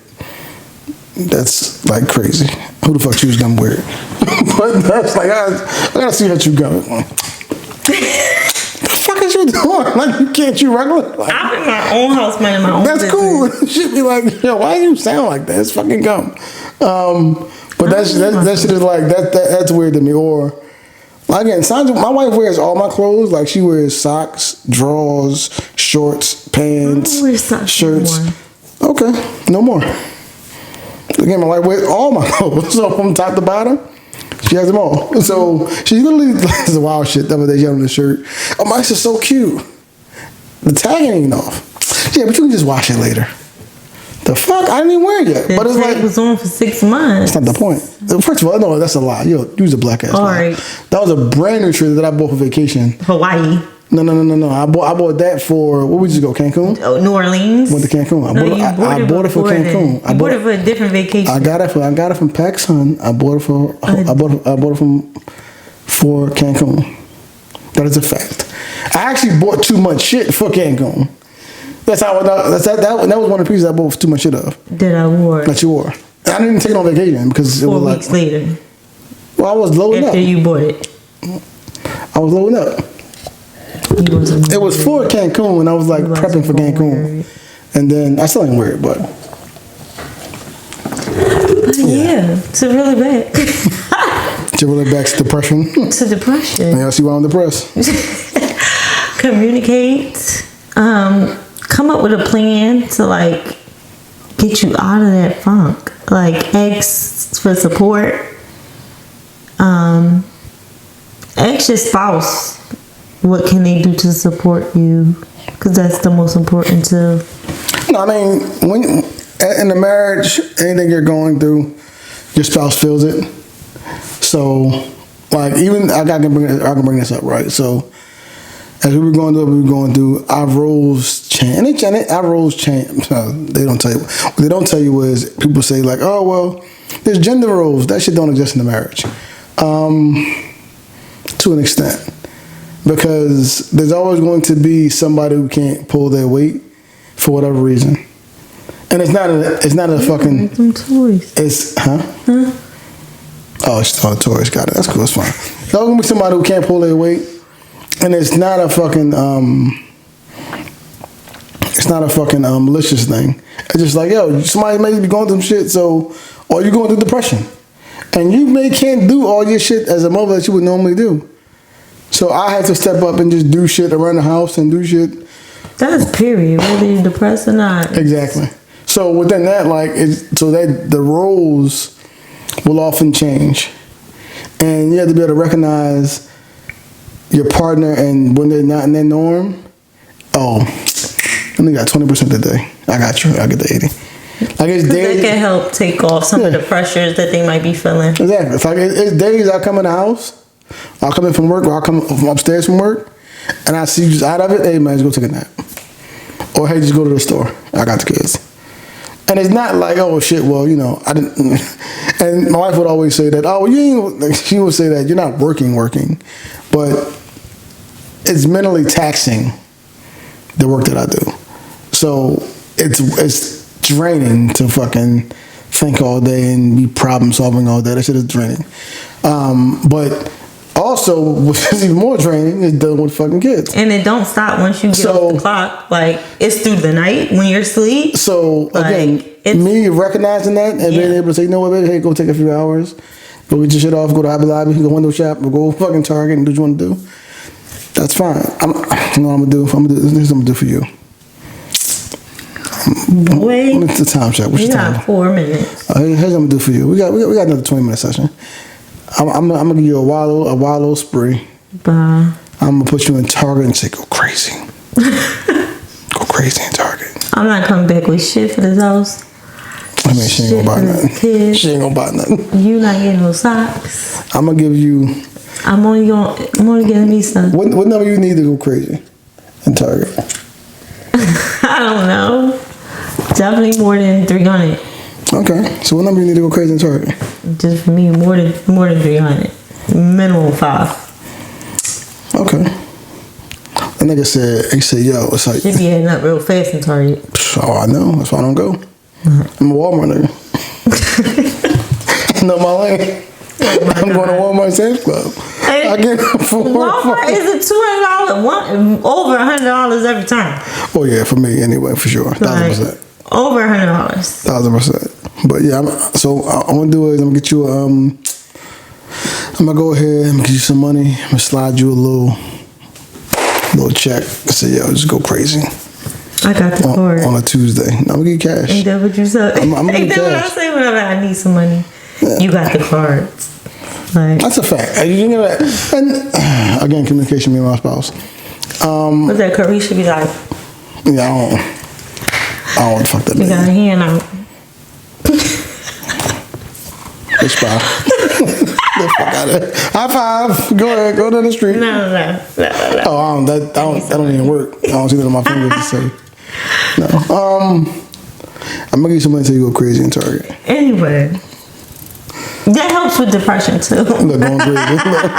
[SPEAKER 1] That's like crazy. Who the fuck chews gum weird? But that's like I gotta see her chew gum. The fuck is you doing? Like you can't chew regular? Like,
[SPEAKER 3] I'm in my own house, minding my own
[SPEAKER 1] that's
[SPEAKER 3] business.
[SPEAKER 1] cool. She'd be like, yo, why do you sound like that? It's fucking gum. But that shit is like that's weird to me. Or again, Sandra, my wife wears all my clothes. Like she wears socks, drawers, shorts, pants,
[SPEAKER 3] I don't wear socks
[SPEAKER 1] shirts.
[SPEAKER 3] anymore.
[SPEAKER 1] Okay, no more. Again, my wife wears all my clothes, so from top to bottom, she has them all. So she literally this is wild shit. The other day she had on the shirt. Oh, my shit's so cute. The tagging ain't off. Yeah, but you can just wash it later. The fuck? I didn't even wear it yet.
[SPEAKER 3] The
[SPEAKER 1] But it's
[SPEAKER 3] tag
[SPEAKER 1] like
[SPEAKER 3] was on for 6 months.
[SPEAKER 1] that's not the point. First of all, no, that's a lie. You use a black ass.
[SPEAKER 3] All
[SPEAKER 1] lie.
[SPEAKER 3] right.
[SPEAKER 1] That was a brand new shirt that I bought for vacation.
[SPEAKER 3] Hawaii.
[SPEAKER 1] No. I bought that for where we just go, Cancun.
[SPEAKER 3] Oh, New Orleans.
[SPEAKER 1] Went to Cancun. I bought it for Cancun.
[SPEAKER 3] I bought it for a different vacation.
[SPEAKER 1] I got it from PacSun. I bought it for Cancun. That is a fact. I actually bought too much shit for Cancun. That was one of the pieces I bought too much shit of.
[SPEAKER 3] That I wore.
[SPEAKER 1] That you wore. I didn't take it on vacation because it
[SPEAKER 3] 4
[SPEAKER 1] was
[SPEAKER 3] weeks
[SPEAKER 1] like.
[SPEAKER 3] later.
[SPEAKER 1] Well, I was loading
[SPEAKER 3] After
[SPEAKER 1] up.
[SPEAKER 3] you bought it.
[SPEAKER 1] I was loading up. It was for Cancun, and I was like prepping for Cancun. And then I still ain't wear it, but
[SPEAKER 3] yeah, to really back.
[SPEAKER 1] to really back to depression.
[SPEAKER 3] To depression.
[SPEAKER 1] Yeah, see why I'm depressed.
[SPEAKER 3] Communicate. Come up with a plan to like get you out of that funk. Like ask for support. Ask your spouse what can they do to support you, because that's the most important too.
[SPEAKER 1] No, I mean, when in a marriage, anything you're going through, your spouse feels it. So, like, even I can bring this up, right? So, as we were going through what we were going through, our roles change. Our roles change. They don't tell you. What they don't tell you is people say like, oh well, there's gender roles. That shit don't exist in a marriage, to an extent. Because there's always going to be somebody who can't pull their weight for whatever reason. And And it's not a fucking.
[SPEAKER 3] Some toys.
[SPEAKER 1] It's Oh, she's on toys. Got it. That's cool. It's fine. That's gonna be somebody who can't pull their weight, and it's not a fucking. It's not a fucking malicious thing. It's just like, yo, somebody may be going through some shit, so, or you're going through depression, and you can't do all your shit as a mother that you would normally do. So I had to step up and just do shit around the house and do shit.
[SPEAKER 3] That's period. Whether you're depressed or not.
[SPEAKER 1] Exactly. So within that, like, so that the roles will often change, and you have to be able to recognize your partner, and when they're not in their norm. Oh, I only got 20% today. I got you. I get the 80. Like it's days.
[SPEAKER 3] That can help take off some of the pressures that they might be feeling.
[SPEAKER 1] Exactly. It's like it's days I come in the house, I'll come in from work, or I'll come from upstairs from work, and I see you just out of it. Hey man, just go take a nap, or hey, just go to the store. I got the kids. And it's not like, oh shit, well, you know, I didn't. And my wife would always say that, oh, she would say that you're not working, but it's mentally taxing, the work that I do. So it's draining to fucking think all day and be problem solving all day. That shit is draining. But also, which is even more draining, is dealing with fucking kids.
[SPEAKER 3] And it don't stop once you get off the clock. Like, it's through the night when you're asleep.
[SPEAKER 1] So, again,
[SPEAKER 3] like,
[SPEAKER 1] me recognizing that and being able to say, you know what, baby, hey, go take a few hours. Go get your shit off, go to Hobby Lobby, go window shop, or go fucking Target and do what you want to do. That's fine. You know what I'm going to do? This is what I'm going to do for you.
[SPEAKER 3] Wait.
[SPEAKER 1] What's the time check? What's
[SPEAKER 3] You
[SPEAKER 1] your time?
[SPEAKER 3] got 4 minutes.
[SPEAKER 1] Here's what I'm going to do for you. We got another 20-minute session. I'm gonna give you a wallow spree.
[SPEAKER 3] Bye.
[SPEAKER 1] I'm gonna put you in Target and say, go crazy. Go crazy in Target.
[SPEAKER 3] I'm not coming back with shit for this house.
[SPEAKER 1] I mean, she ain't gonna buy nothing.
[SPEAKER 3] Kids.
[SPEAKER 1] She ain't gonna buy nothing.
[SPEAKER 3] You not getting no socks.
[SPEAKER 1] I'm gonna give you.
[SPEAKER 3] I'm only getting me stuff.
[SPEAKER 1] What number you need to go crazy in Target?
[SPEAKER 3] I don't know. Definitely more than 300.
[SPEAKER 1] Okay, so what number you need to go crazy in Target?
[SPEAKER 3] Just for me, more than 300. Minimum 5.
[SPEAKER 1] Okay. That nigga said, he said, yo, it's like.
[SPEAKER 3] Should be heading up real fast in Target.
[SPEAKER 1] Oh, I know. That's why I don't go. I'm a Walmart nigga. I know my lane. I'm going to Walmart Sam's Club. I get
[SPEAKER 3] Walmart is a $200 over $100 every time.
[SPEAKER 1] Oh yeah, for me anyway, for sure, 1,000%.
[SPEAKER 3] Over $100.
[SPEAKER 1] 1,000%. But yeah, so I'm gonna do is I'm gonna get you I'm gonna go ahead. I'm gonna get you some money. I'm gonna slide you a little check. I say, yo, just go crazy.
[SPEAKER 3] I got the card.
[SPEAKER 1] On a Tuesday. I'm gonna get you cash.
[SPEAKER 3] Ain't that what you said?
[SPEAKER 1] I'm gonna
[SPEAKER 3] Ain't
[SPEAKER 1] get
[SPEAKER 3] that what I
[SPEAKER 1] cash.
[SPEAKER 3] say whenever I need some money?
[SPEAKER 1] Yeah.
[SPEAKER 3] You got the cards. Like,
[SPEAKER 1] That's a fact. You know that. And again, communication with my spouse.
[SPEAKER 3] what's that? Carisha be like,
[SPEAKER 1] Yeah, I don't want to fuck that
[SPEAKER 3] you got a
[SPEAKER 1] man.
[SPEAKER 3] hand out.
[SPEAKER 1] Bitch, bye. The fuck out of here. High five. Go ahead. Go down the street.
[SPEAKER 3] No.
[SPEAKER 1] Oh, that don't even work. I don't see that on my fingers to say. No. I'm gonna give you some money until you go crazy in Target.
[SPEAKER 3] Anyway, that helps with depression too.
[SPEAKER 1] Look, going crazy. Look.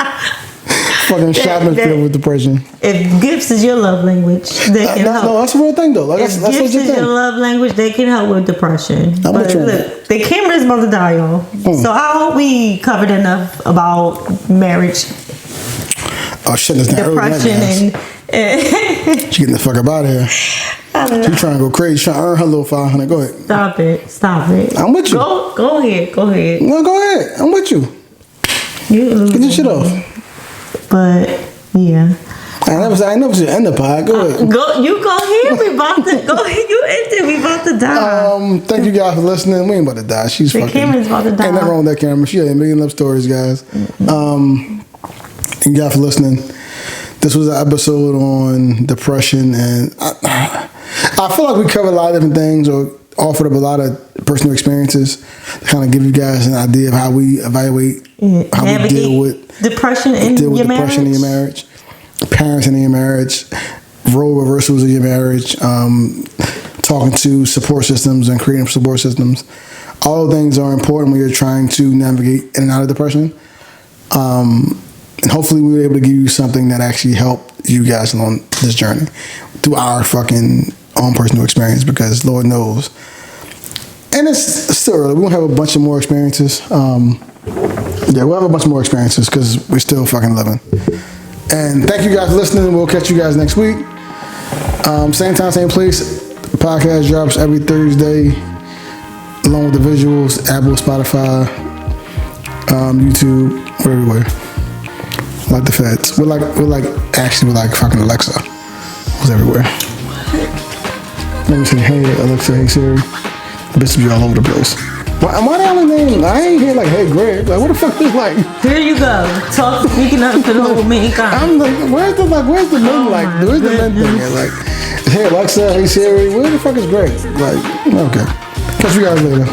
[SPEAKER 1] Fucking shopping filled with depression.
[SPEAKER 3] If gifts is your love language, they can help.
[SPEAKER 1] No, that's a real thing though. Like,
[SPEAKER 3] If
[SPEAKER 1] that's
[SPEAKER 3] gifts
[SPEAKER 1] legit
[SPEAKER 3] is your
[SPEAKER 1] thing.
[SPEAKER 3] love language, they can help with depression.
[SPEAKER 1] I'm
[SPEAKER 3] But
[SPEAKER 1] with you on
[SPEAKER 3] look, the camera is about to die, y'all. So I hope we covered enough about marriage,
[SPEAKER 1] Oh shit, that's not
[SPEAKER 3] depression, and
[SPEAKER 1] She getting the fuck up out of here. She trying to go crazy. She trying to earn her little 500. Go ahead.
[SPEAKER 3] Stop it.
[SPEAKER 1] I'm with you.
[SPEAKER 3] Go ahead.
[SPEAKER 1] No, go ahead. I'm with you. Get your shit off.
[SPEAKER 3] But yeah,
[SPEAKER 1] I never said end the pod. Go ahead.
[SPEAKER 3] you go ahead. We about to go. You ended. We about to die.
[SPEAKER 1] Thank you guys for listening. We ain't about to die. She's
[SPEAKER 3] The
[SPEAKER 1] fucking.
[SPEAKER 3] camera's about to die.
[SPEAKER 1] Ain't nothing wrong with that camera. She had a million love stories, guys. Thank you guys for listening. This was an episode on depression, and I feel like we covered a lot of different things, or offered up a lot of personal experiences to kind of give you guys an idea of how we evaluate, how we deal with
[SPEAKER 3] depression in your
[SPEAKER 1] depression in your marriage, parenting in your marriage, role reversals in your marriage, talking to support systems and creating support systems. All of things are important when you're trying to navigate in and out of depression. And hopefully we were able to give you something that actually helped you guys along this journey through our fucking own personal experience, because Lord knows and it's still early. We're gonna have a bunch of more experiences. Yeah, we'll have a bunch more experiences because we're still fucking living. And thank you guys for listening. We'll catch you guys next week. Same time, same place. The podcast drops every Thursday, along with the visuals. Apple, Spotify, YouTube, we're everywhere. Like the feds. We're like fucking Alexa. It's everywhere. Let me say, hey Alexa, hey Siri. Bitch be all over the place. Why the only name? I ain't hear like, hey Greg. Like, what the fuck is like?
[SPEAKER 3] Here you go. Talk speaking up for the whole mankind.
[SPEAKER 1] I'm like, where's the men where's the men thing? Like, hey Alexa, hey Siri. Where the fuck is Greg? Like, okay. Catch you guys later.